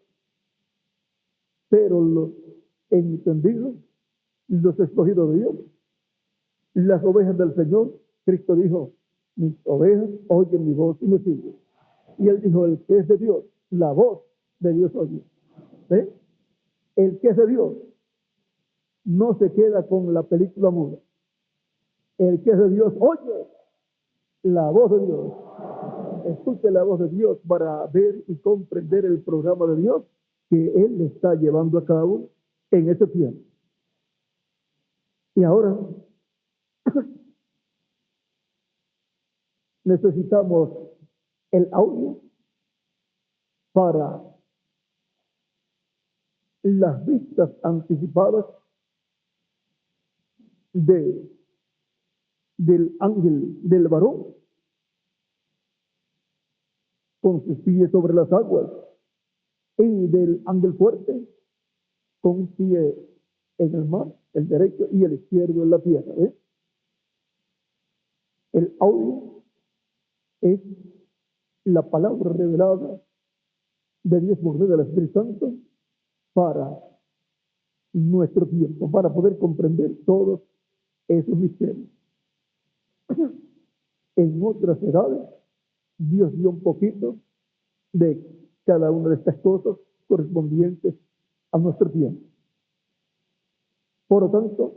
Pero los entendidos, los escogidos de Dios, las ovejas del Señor, Cristo dijo, mis ovejas oyen mi voz y me siguen. Y Él dijo, el que es de Dios, la voz de Dios oye. ¿Ve? El que es de Dios no se queda con la película muda. El que es de Dios oye la voz de Dios. Escuche la voz de Dios para ver y comprender el programa de Dios que Él está llevando a cabo en este tiempo. Y ahora necesitamos el audio para las vistas anticipadas del ángel del varón con sus pies sobre las aguas y del ángel fuerte con un pie en el mar, el derecho y el izquierdo en la tierra. El audio es la palabra revelada de Dios por medio del Espíritu Santo para nuestro tiempo, para poder comprender todos esos misterios. En otras edades, Dios dio un poquito de cada una de estas cosas correspondientes a nuestro tiempo. Por lo tanto,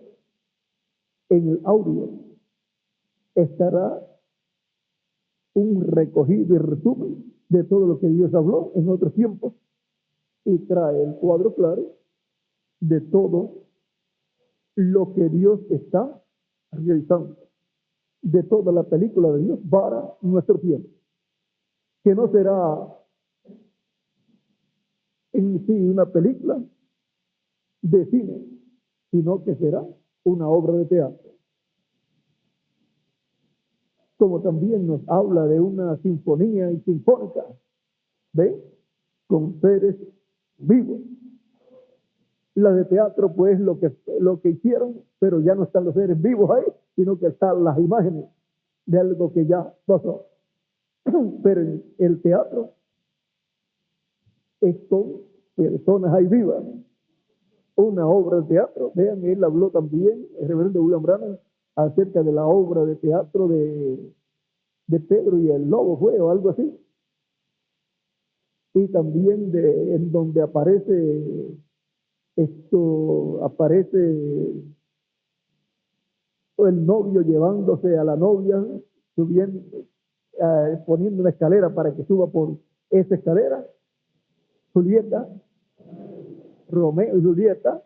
en el audio estará un recogido y resumen de todo lo que Dios habló en otros tiempos y trae el cuadro claro de todo lo que Dios está realizando, de toda la película de Dios para nuestro tiempo, que no será en sí una película de cine, sino que será una obra de teatro. Como también nos habla de una sinfonía y sinfónica, ¿ve? Con seres vivos. La de teatro, pues, lo que hicieron, pero ya no están los seres vivos ahí, sino que están las imágenes de algo que ya pasó. Pero en el teatro es con personas ahí vivas, una obra de teatro. Vean, él habló también, el reverendo William Branham, acerca de la obra de teatro de Pedro y el Lobo, fue, o algo así. Y también en donde aparece el novio llevándose a la novia, subiendo, poniendo una escalera para que suba por esa escalera. Julieta, Romeo y Julieta,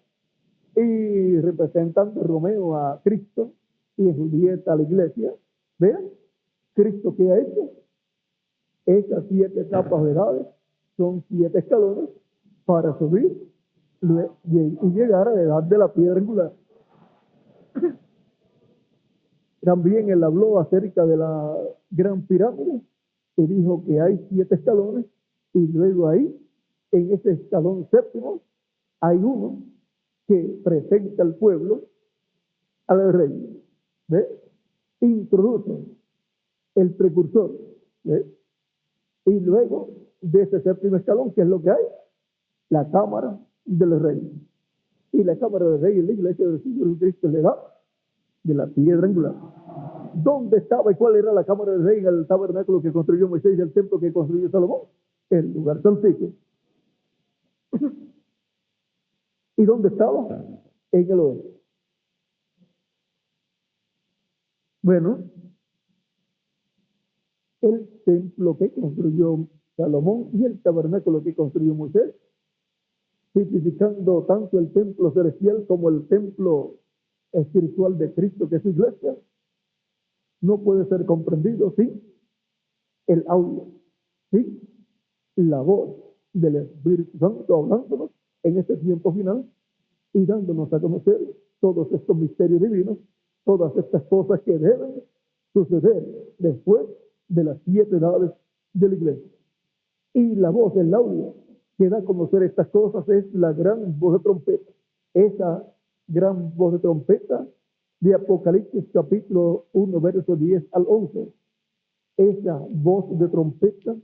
y representando Romeo a Cristo y Julieta a la iglesia. Vean, Cristo que ha hecho esas 7 etapas de edades, son 7 escalones para subir y llegar a la edad de la piedra angular. También él habló acerca de la gran pirámide y dijo que hay 7 escalones y luego ahí, en ese escalón séptimo, hay uno que presenta al pueblo al rey. ¿Ve? Introduce el precursor. ¿Ve? Y luego de ese séptimo escalón, ¿qué es lo que hay? La cámara del rey. Y la cámara del rey es la iglesia del Señor Jesucristo, le da de la piedra angular. ¿Dónde estaba y cuál era la cámara del rey en el tabernáculo que construyó Moisés y el templo que construyó Salomón? El lugar santísimo. ¿Y dónde estaba? En el oeste. Bueno, el templo que construyó Salomón y el tabernáculo que construyó Moisés, tipificando tanto el templo celestial como el templo espiritual de Cristo, que es su iglesia, no puede ser comprendido sin el audio, sin la voz del Espíritu Santo hablándonos en este tiempo final y dándonos a conocer todos estos misterios divinos, todas estas cosas que deben suceder después de las 7 edades de la iglesia. Y la voz del audio que da a conocer estas cosas es la gran voz de trompeta. Esa gran voz de trompeta de Apocalipsis capítulo 1, versos 10 al 11. Esa voz de trompeta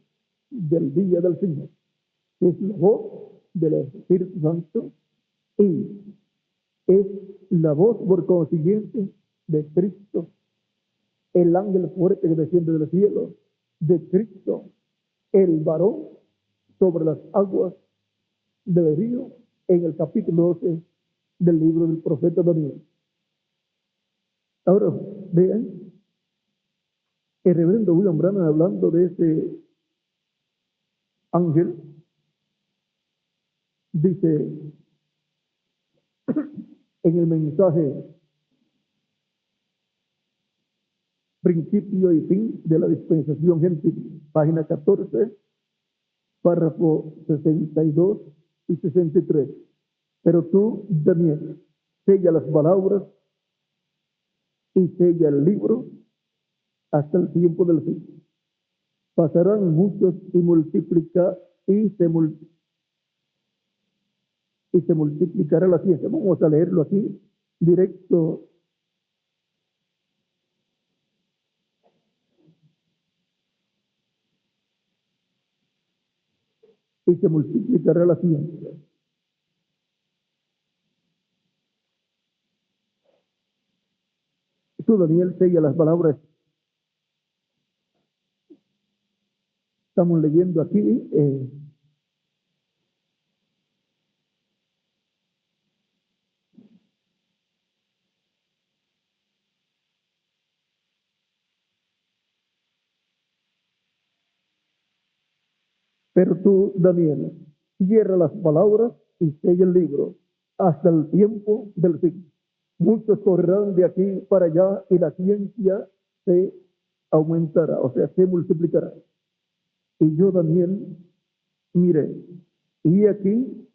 del día del Señor. Es la voz del Espíritu Santo y es la voz, por consiguiente, de Cristo, el ángel fuerte que desciende del cielo, de Cristo, el varón sobre las aguas del río, en el capítulo 12 del libro del profeta Daniel. Ahora, vean, el reverendo William Branham, hablando de ese ángel, dice en el mensaje Principio y Fin de la Dispensación Gentil, página 14, párrafo 62 y 63. Pero tú, Daniel, sella las palabras y sella el libro hasta el tiempo del fin. Pasarán muchos y se multiplicará la ciencia. Vamos a leerlo aquí, directo. Y se multiplicará la ciencia. Tú, Daniel, sella las palabras. Estamos leyendo aquí Pero tú, Daniel, cierra las palabras y sella el libro hasta el tiempo del fin. Muchos correrán de aquí para allá y la ciencia se aumentará, o sea, se multiplicará. Y yo, Daniel, miré, y aquí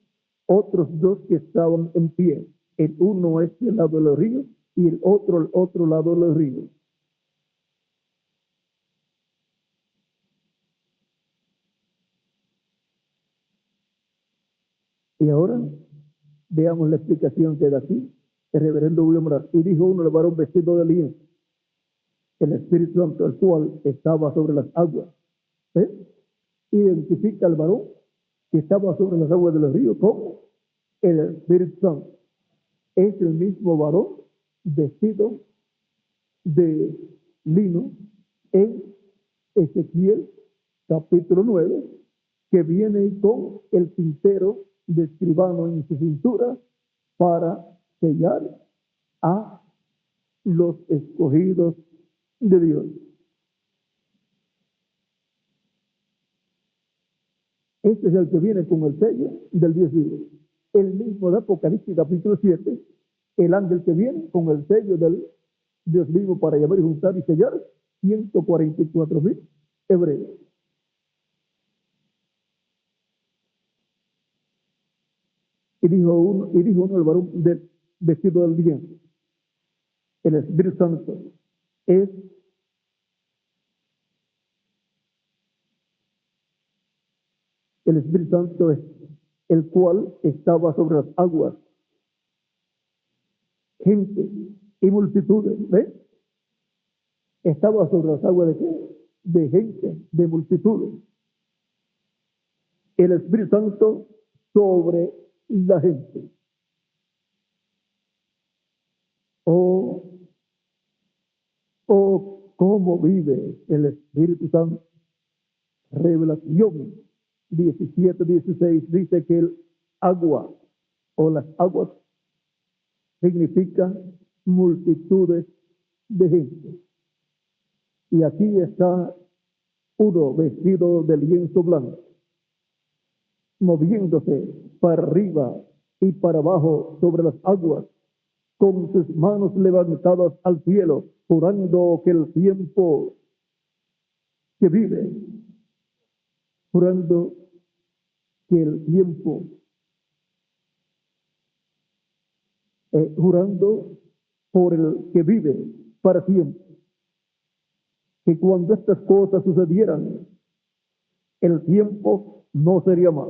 otros dos que estaban en pie. El uno es el lado del río y el otro lado del río. Y ahora veamos la explicación que da aquí el reverendo William Branham. Y dijo uno, el varón vestido de lienzo, el Espíritu Santo, el cual estaba sobre las aguas. ¿Eh? Identifica al varón que estaba sobre las aguas del río como el Espíritu Santo. Es el mismo varón vestido de lino en Ezequiel capítulo 9, que viene con el tintero de escribano en su cintura para sellar a los escogidos de Dios. Este es el que viene con el sello del 10 libros. El mismo de Apocalipsis capítulo 7, el ángel que viene con el sello del Dios vivo para llamar y juntar y sellar 144,000 hebreos. Y dijo uno el varón vestido del bien, el Espíritu Santo es el Espíritu Santo es el cual estaba sobre las aguas, gente y multitudes, ¿ves? Estaba sobre las aguas de qué? De gente, de multitudes. El Espíritu Santo sobre la gente. Oh, oh, cómo vive el Espíritu Santo. Revelación 17:16 dice que el agua o las aguas significa multitudes de gente. Y aquí está uno vestido de lienzo blanco, moviéndose para arriba y para abajo sobre las aguas, con sus manos levantadas al cielo, jurando que el tiempo que vive, jurando que el tiempo, jurando por el que vive para siempre, que cuando estas cosas sucedieran, el tiempo no sería más.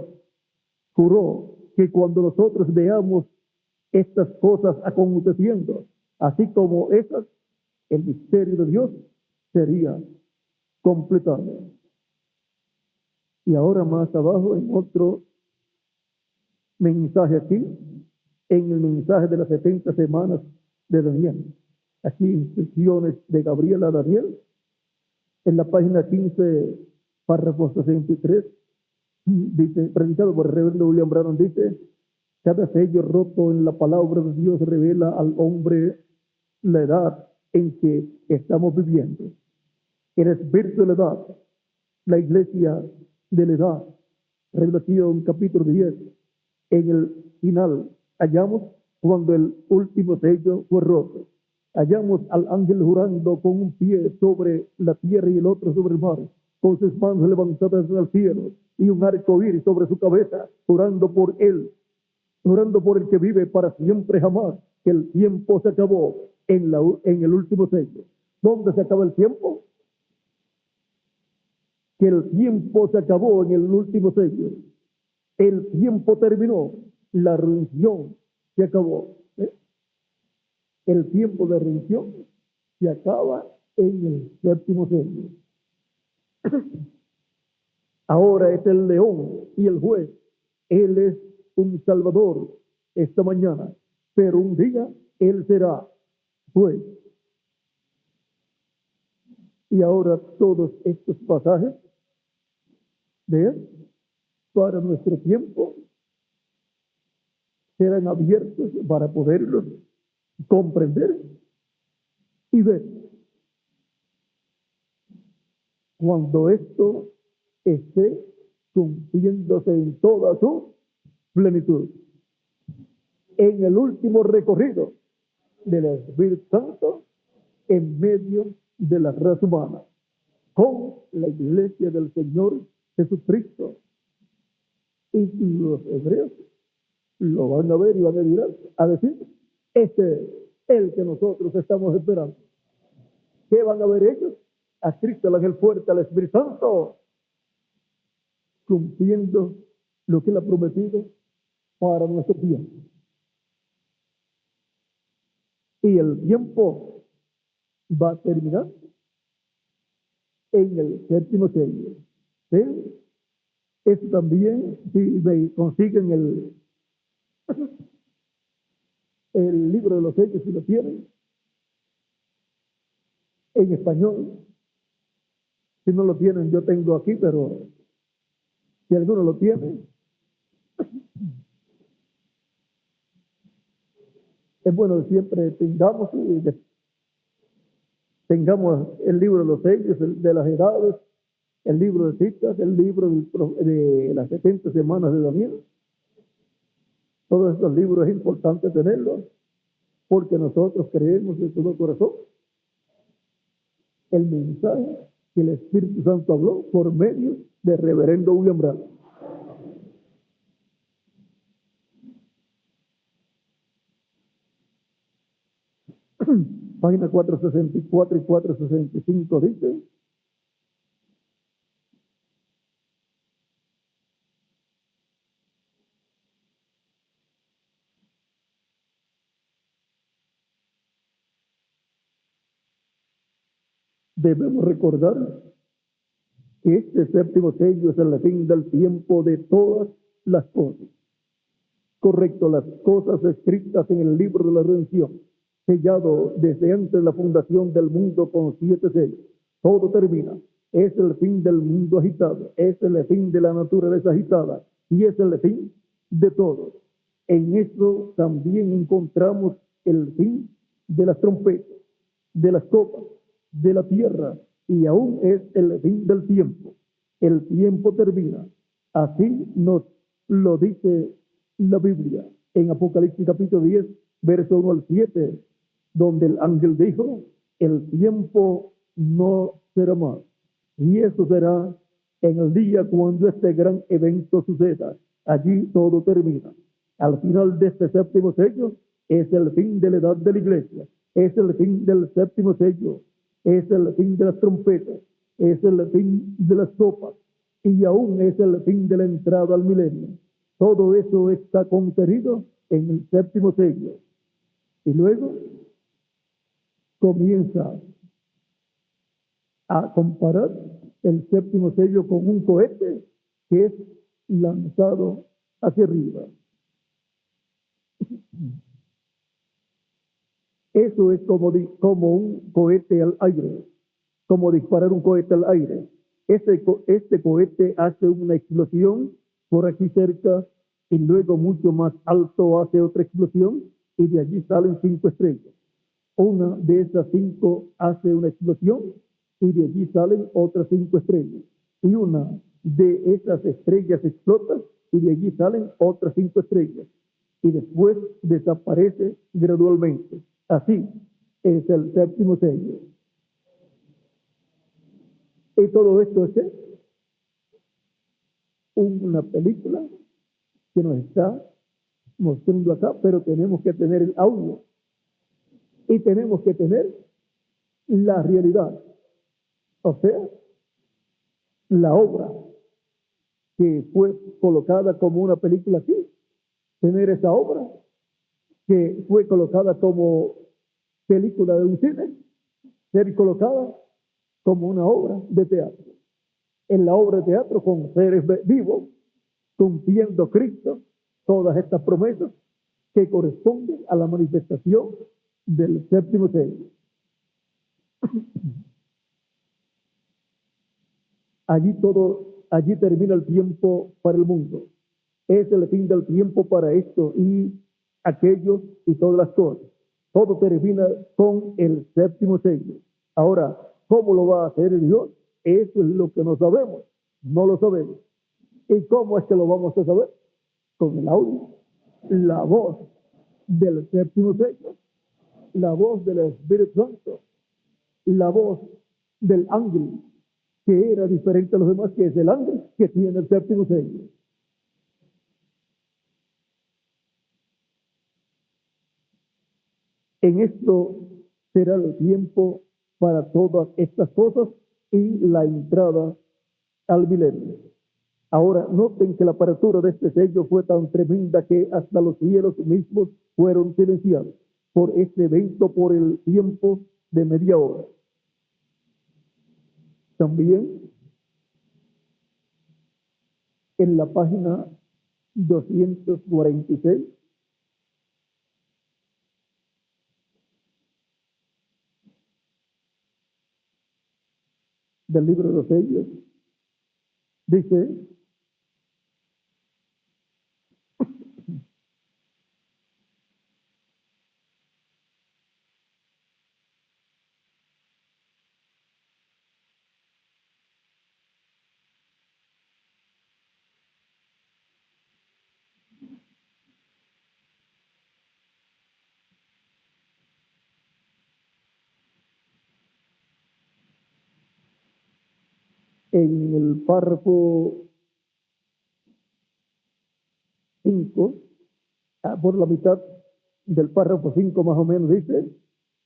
Juró que cuando nosotros veamos estas cosas aconteciendo, así como esas, el misterio de Dios sería completado. Y ahora más abajo, en otro mensaje aquí, en el mensaje de las 70 semanas de Daniel, aquí instrucciones de Gabriel a Daniel, en la página 15, párrafo 63, dice, predicado por el reverendo William Branham, dice, cada sello roto en la palabra de Dios revela al hombre la edad en que estamos viviendo. El espíritu de la edad, la iglesia de la edad. Revelación capítulo 10. En el final hallamos cuando el último sello fue roto. Hallamos al ángel jurando con un pie sobre la tierra y el otro sobre el mar, con sus manos levantadas al cielo y un arco iris sobre su cabeza, jurando por él, jurando por el que vive para siempre jamás, que el tiempo se acabó en el último sello. ¿Dónde se acaba el tiempo? Que el tiempo se acabó en el último sello. El tiempo terminó, la religión se acabó. El tiempo de religión se acaba en el séptimo sello. Ahora es el león y el juez. Él es un salvador esta mañana, pero un día él será juez. Y ahora todos estos pasajes, vean, para nuestro tiempo serán abiertos para poderlos comprender y ver. Cuando esto esté cumpliéndose en toda su plenitud. En el último recorrido del Espíritu Santo en medio de la raza humana, con la iglesia del Señor Jesucristo. Y los hebreos lo van a ver y van a decir, este es el que nosotros estamos esperando. ¿Qué van a ver ellos? A Cristo, el ángel fuerte, al Espíritu Santo, cumpliendo lo que él ha prometido para nuestro tiempo. Y el tiempo va a terminar en el séptimo sello. ¿Sí? Eso también, si me consiguen el libro de los sellos, si lo tienen, en español. Si no lo tienen, yo tengo aquí, pero si alguno lo tiene, es bueno que siempre tengamos el libro de los sellos, el de las edades, el libro de citas, el libro de las 70 semanas de Daniel. Todos estos libros es importante tenerlos porque nosotros creemos de todo corazón el mensaje que el Espíritu Santo habló por medio de Reverendo William Branham. Página 464 y 465 dice: debemos recordar que este séptimo sello es el fin del tiempo de todas las cosas. Correcto, las cosas escritas en el libro de la redención, sellado desde antes de la fundación del mundo con 7 sellos. Todo termina. Es el fin del mundo agitado, es el fin de la naturaleza agitada y es el fin de todo. En eso también encontramos el fin de las trompetas, de las copas, de la tierra, y aún es el fin del tiempo. El tiempo termina. Así nos lo dice la Biblia en Apocalipsis capítulo 10, verso 1 al 7, donde el ángel dijo: el tiempo no será más. Y eso será en el día cuando este gran evento suceda. Allí todo termina. Al final de este séptimo sello es el fin de la edad de la iglesia, es el fin del séptimo sello, es el fin de las trompetas, es el fin de las copas y aún es el fin de la entrada al milenio. Todo eso está contenido en el séptimo sello. Y luego comienza a comparar el séptimo sello con un cohete que es lanzado hacia arriba. Eso es como un cohete al aire, como disparar un cohete al aire. Este cohete hace una explosión por aquí cerca y luego mucho más alto hace otra explosión y de allí salen 5 estrellas. Una de esas 5 hace una explosión y de allí salen otras 5 estrellas. Y una de esas estrellas explota y de allí salen otras 5 estrellas. Y después desaparece gradualmente. Así es el séptimo sello. Y todo esto es una película que nos está mostrando acá, pero tenemos que tener el audio y tenemos que tener la realidad, o sea, la obra que fue colocada como una película aquí, tener esa obra que fue colocada como película de un cine, ser colocada como una obra de teatro. En la obra de teatro con seres vivos, cumpliendo Cristo todas estas promesas que corresponden a la manifestación del séptimo sello. Allí termina el tiempo para el mundo. Es el fin del tiempo para esto y aquello y todas las cosas. Todo termina con el séptimo sello. Ahora, ¿cómo lo va a hacer Dios? Eso es lo que no sabemos. No lo sabemos. ¿Y cómo es que lo vamos a saber? Con el audio, la voz del séptimo sello, la voz del Espíritu Santo, la voz del ángel, que era diferente a los demás, que es el ángel que tiene el séptimo sello. En esto será el tiempo para todas estas cosas y la entrada al milenio. Ahora, noten que la apertura de este sello fue tan tremenda que hasta los cielos mismos fueron silenciados por este evento por el tiempo de media hora. También en la página 246 del libro de los sellos dice: en el párrafo 5, por la mitad del párrafo 5 más o menos, dice: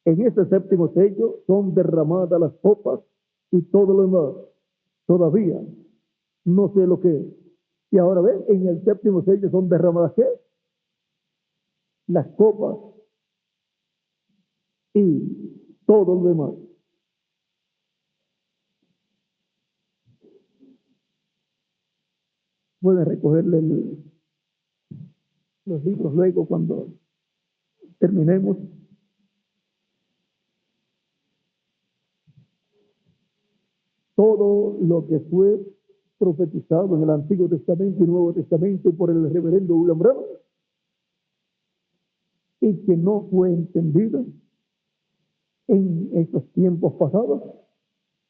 en este séptimo sello son derramadas las copas y todo lo demás. Todavía no sé lo que es. Y ahora ven, en el séptimo sello son derramadas ¿qué? Las copas y todo lo demás. Pueden recogerle los libros luego cuando terminemos. Todo lo que fue profetizado en el Antiguo Testamento y Nuevo Testamento por el reverendo William Branham y que no fue entendido en estos tiempos pasados,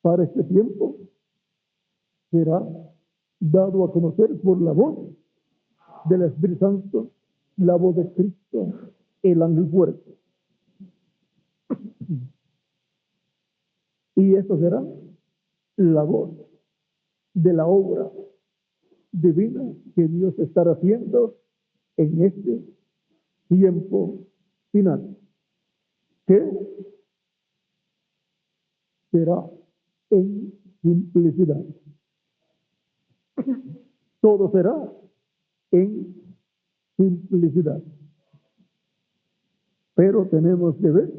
para este tiempo será dado a conocer por la voz del Espíritu Santo, la voz de Cristo, el ángel fuerte. Y esto será la voz de la obra divina que Dios estará haciendo en este tiempo final, que será en simplicidad. Todo será en simplicidad. Pero tenemos que ver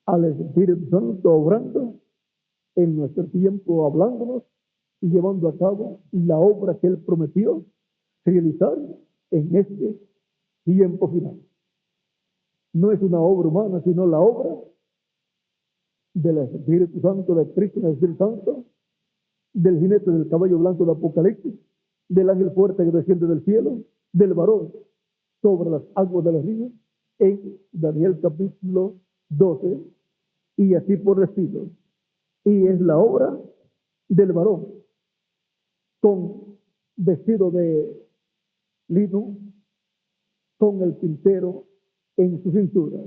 al Espíritu Santo obrando en nuestro tiempo, hablándonos y llevando a cabo la obra que Él prometió realizar en este tiempo final. No es una obra humana, sino la obra del Espíritu Santo, de Cristo en el Espíritu Santo, del jinete del caballo blanco de Apocalipsis, del ángel fuerte que desciende del cielo, del varón sobre las aguas de los ríos, en Daniel capítulo 12, y así por el estilo. Y es la obra del varón con vestido de lino, con el tintero en su cintura.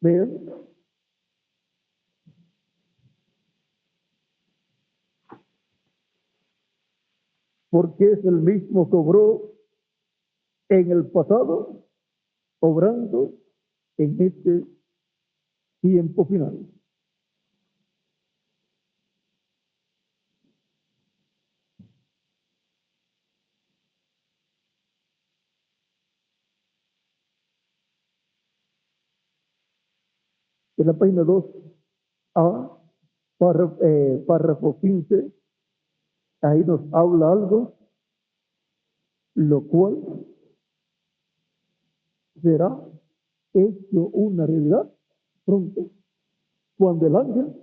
¿Ven? Porque es el mismo que obró en el pasado, obrando en este tiempo final. En la página 2A, párrafo 15, ahí nos habla algo, lo cual será hecho una realidad pronto, cuando el ángel,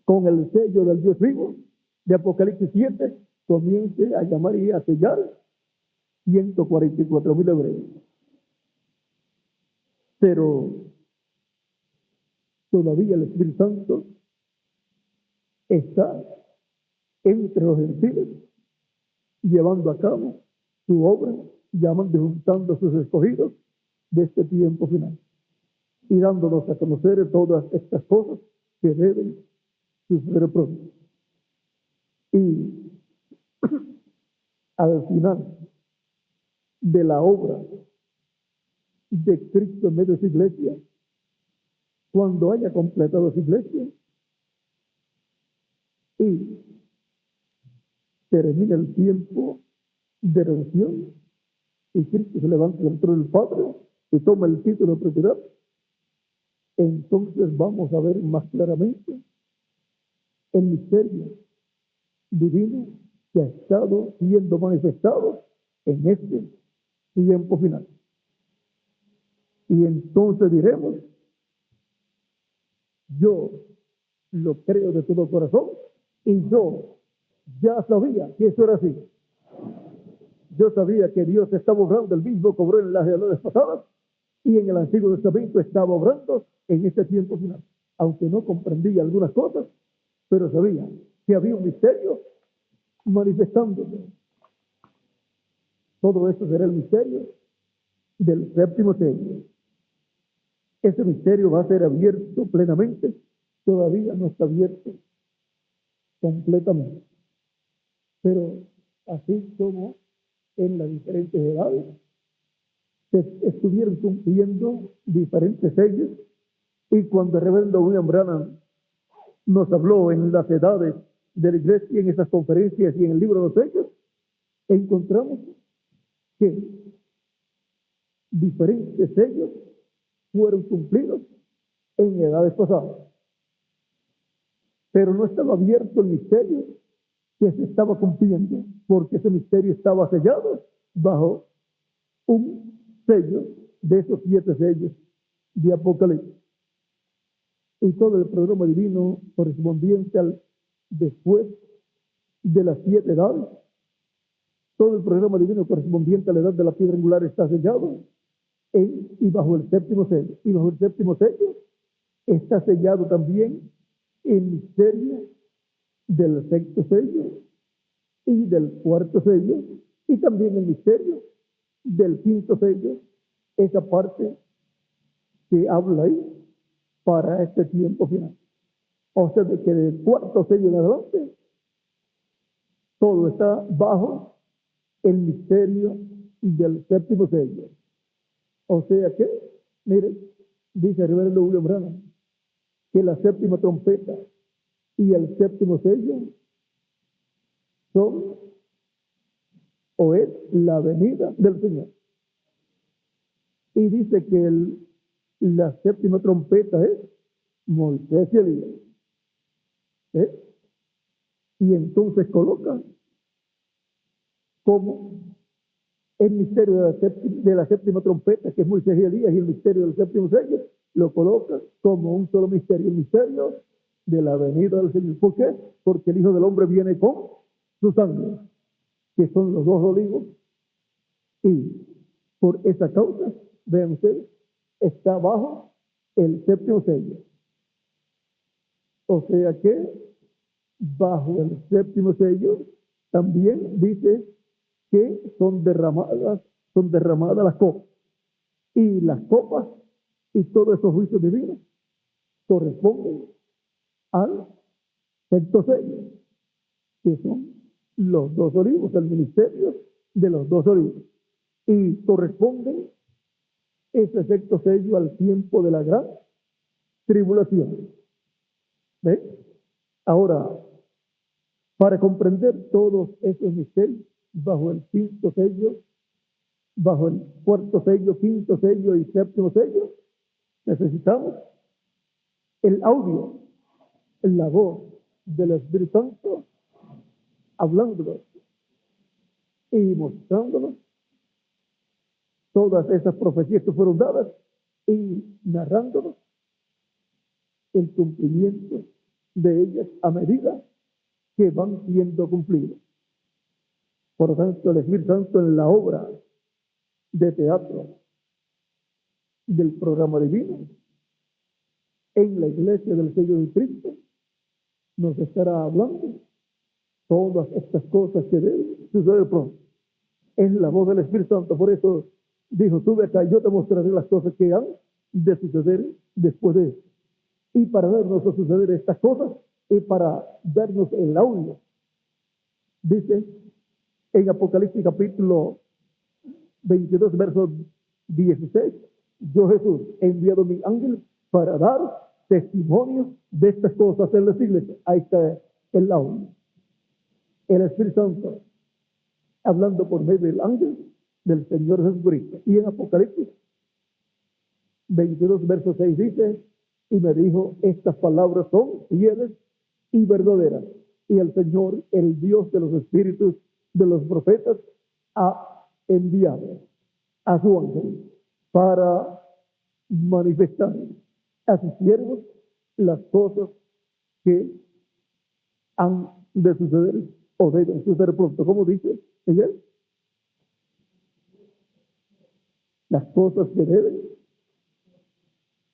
con el sello del Dios vivo de Apocalipsis 7, comience a llamar y a sellar 144,000 hebreos. Pero todavía el Espíritu Santo está entre los gentiles, llevando a cabo su obra, llamando y juntando a sus escogidos de este tiempo final, y dándonos a conocer todas estas cosas que deben suceder pronto. Y al final de la obra de Cristo en medio de su iglesia, cuando haya completado su iglesia y termine el tiempo de redención y Cristo se levanta del trono del Padre y toma el título de propiedad, entonces vamos a ver más claramente el misterio divino que ha estado siendo manifestado en este tiempo final. Y entonces diremos, yo lo creo de todo corazón y yo ya sabía que eso era así. Yo sabía que Dios estaba obrando, el mismo cobró en las edades pasadas y en el Antiguo Testamento estaba obrando en este tiempo final. Aunque no comprendía algunas cosas, pero sabía que había un misterio manifestándose. Todo esto será el misterio del séptimo sello. Ese misterio va a ser abierto plenamente, todavía no está abierto completamente. Pero así como en las diferentes edades se estuvieron cumpliendo diferentes sellos, y cuando el reverendo William Branham nos habló en las edades de la iglesia, en esas conferencias y en el libro de los sellos, encontramos que diferentes sellos fueron cumplidos en edades pasadas. Pero no estaba abierto el misterio que se estaba cumpliendo, porque ese misterio estaba sellado bajo un sello de esos 7 sellos de Apocalipsis. Y todo el programa divino correspondiente al después de las 7 edades, todo el programa divino correspondiente a la edad de la piedra angular está sellado y bajo el séptimo sello. Y bajo el séptimo sello está sellado también el misterio del sexto sello y del cuarto sello, y también el misterio del quinto sello, esa parte que habla ahí para este tiempo final. O sea, de que del cuarto sello en adelante, todo está bajo el misterio del séptimo sello. O sea que, mire, dice el reverendo William Branham, que la séptima trompeta y el séptimo sello son o es la venida del Señor. Y dice que la séptima trompeta es Moisés y Elías. Y entonces coloca como el misterio de la séptima trompeta, que es Moisés y Elías, y el misterio del séptimo sello, lo coloca como un solo misterio, el misterio de la venida del Señor. ¿Por qué? Porque el Hijo del Hombre viene con sus ángeles, que son los 2 olivos, y por esa causa, vean ustedes, está bajo el séptimo sello. O sea que bajo el séptimo sello también dice que son derramadas las copas. Y las copas y todos esos juicios divinos corresponden al sexto sello, que son los 2 olivos, el ministerio de los 2 olivos. Y corresponden ese sexto sello al tiempo de la gran tribulación. ¿Ves? Ahora, para comprender todos esos misterios, bajo el quinto sello, bajo el cuarto sello, quinto sello y séptimo sello, necesitamos el audio, la voz del Espíritu Santo, hablándonos y mostrándonos todas esas profecías que fueron dadas y narrándonos el cumplimiento de ellas a medida que van siendo cumplidas. Por lo tanto, el Espíritu Santo en la obra de teatro del programa divino, en la iglesia del sello de Cristo, nos estará hablando todas estas cosas que deben suceder pronto. Es la voz del Espíritu Santo. Por eso dijo, sube acá, yo te mostraré las cosas que han de suceder después de eso. Y para darnos a suceder estas cosas y para darnos el audio, dice en Apocalipsis capítulo 22, verso 16, yo Jesús he enviado mi ángel para dar testimonio de estas cosas en las iglesias. Ahí está el audio. El Espíritu Santo hablando por medio del ángel del Señor Jesucristo. Y en Apocalipsis 22, verso 6 dice, y me dijo, estas palabras son fieles y verdaderas. Y el Señor, el Dios de los espíritus de los profetas, ha enviado a su ángel para manifestar a sus siervos las cosas que han de suceder o deben suceder pronto. Como dice en él, las cosas que deben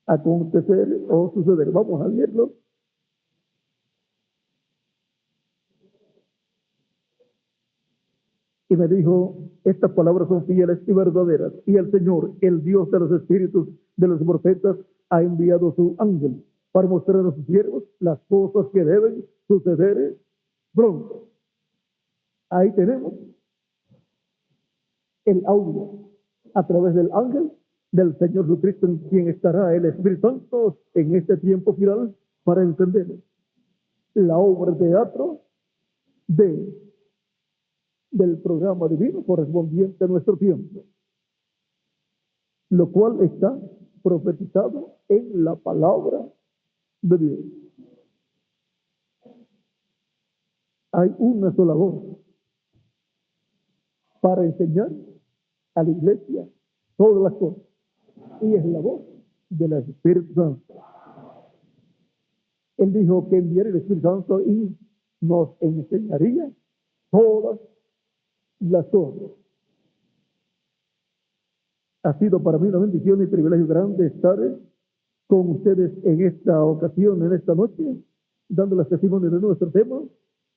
acontecer o suceder. Vamos a leerlo. Y me dijo, estas palabras son fieles y verdaderas. Y el Señor, el Dios de los espíritus de los profetas, ha enviado su ángel para mostrar a sus siervos las cosas que deben suceder pronto. Ahí tenemos el audio a través del ángel del Señor Jesucristo, en quien estará el Espíritu Santo en este tiempo final para entender la obra de teatro del programa divino correspondiente a nuestro tiempo, lo cual está profetizado en la palabra de Dios. Hay una sola voz para enseñar a la iglesia todas las cosas, y es la voz del Espíritu Santo. Él dijo que enviaría el Espíritu Santo y nos enseñaría todas las cosas. Ha sido para mí una bendición y privilegio grande estar con ustedes en esta ocasión, en esta noche, dándoles testimonio de nuestro tema.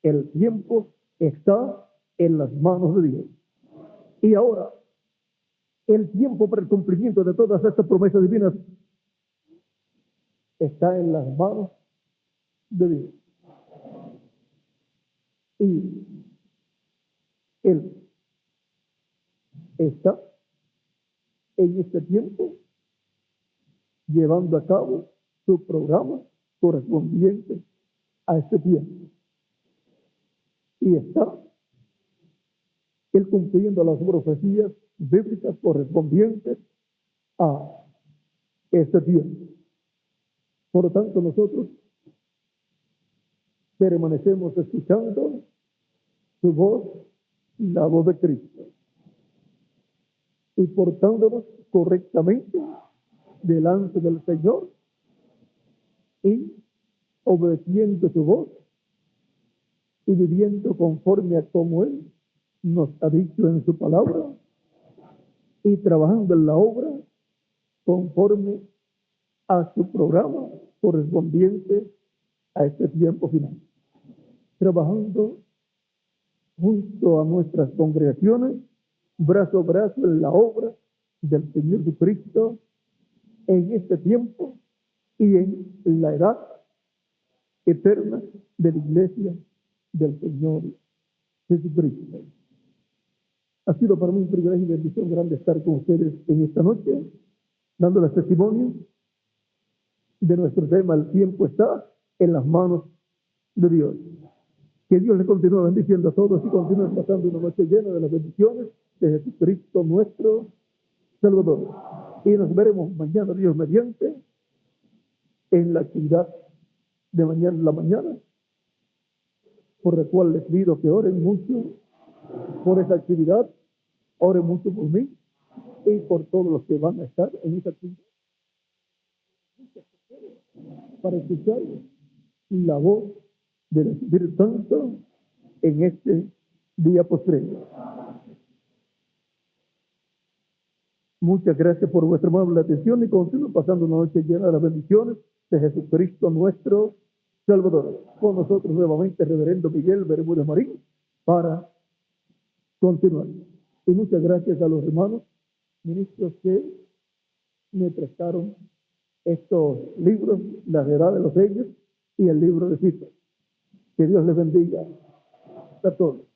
El tiempo está en las manos de Dios. Y ahora, el tiempo para el cumplimiento de todas estas promesas divinas está en las manos de Dios. Y Él está en este tiempo llevando a cabo su programa correspondiente a este tiempo. Y está Él cumpliendo las profecías bíblicas correspondientes a este tiempo. Por lo tanto, nosotros permanecemos escuchando su voz, la voz de Cristo, y portándonos correctamente delante del Señor y obedeciendo su voz y viviendo conforme a como Él nos ha dicho en su palabra y trabajando en la obra conforme a su programa correspondiente a este tiempo final. Trabajando junto a nuestras congregaciones, brazo a brazo en la obra del Señor Jesucristo en este tiempo y en la edad eterna de la iglesia del Señor Jesucristo. Ha sido para mí un privilegio y bendición grande estar con ustedes en esta noche, dándoles testimonio de nuestro tema. El tiempo está en las manos de Dios. Que Dios les continúe bendiciendo a todos y continúen pasando una noche llena de las bendiciones de Jesucristo nuestro Salvador. Y nos veremos mañana, Dios mediante, en la actividad de mañana en la mañana, por la cual les pido que oren mucho por esa actividad, oren mucho por mí y por todos los que van a estar en esa actividad, para escuchar la voz del Espíritu Santo en este día postrero. Muchas gracias por vuestra amable atención y continúen pasando una noche llena de las bendiciones de Jesucristo nuestro Salvador. Con nosotros nuevamente, reverendo Miguel Bermúdez Marín, para continuar. Y muchas gracias a los hermanos ministros que me prestaron estos libros, La Edad de los Sellos y el libro de citas. Que Dios les bendiga a todos.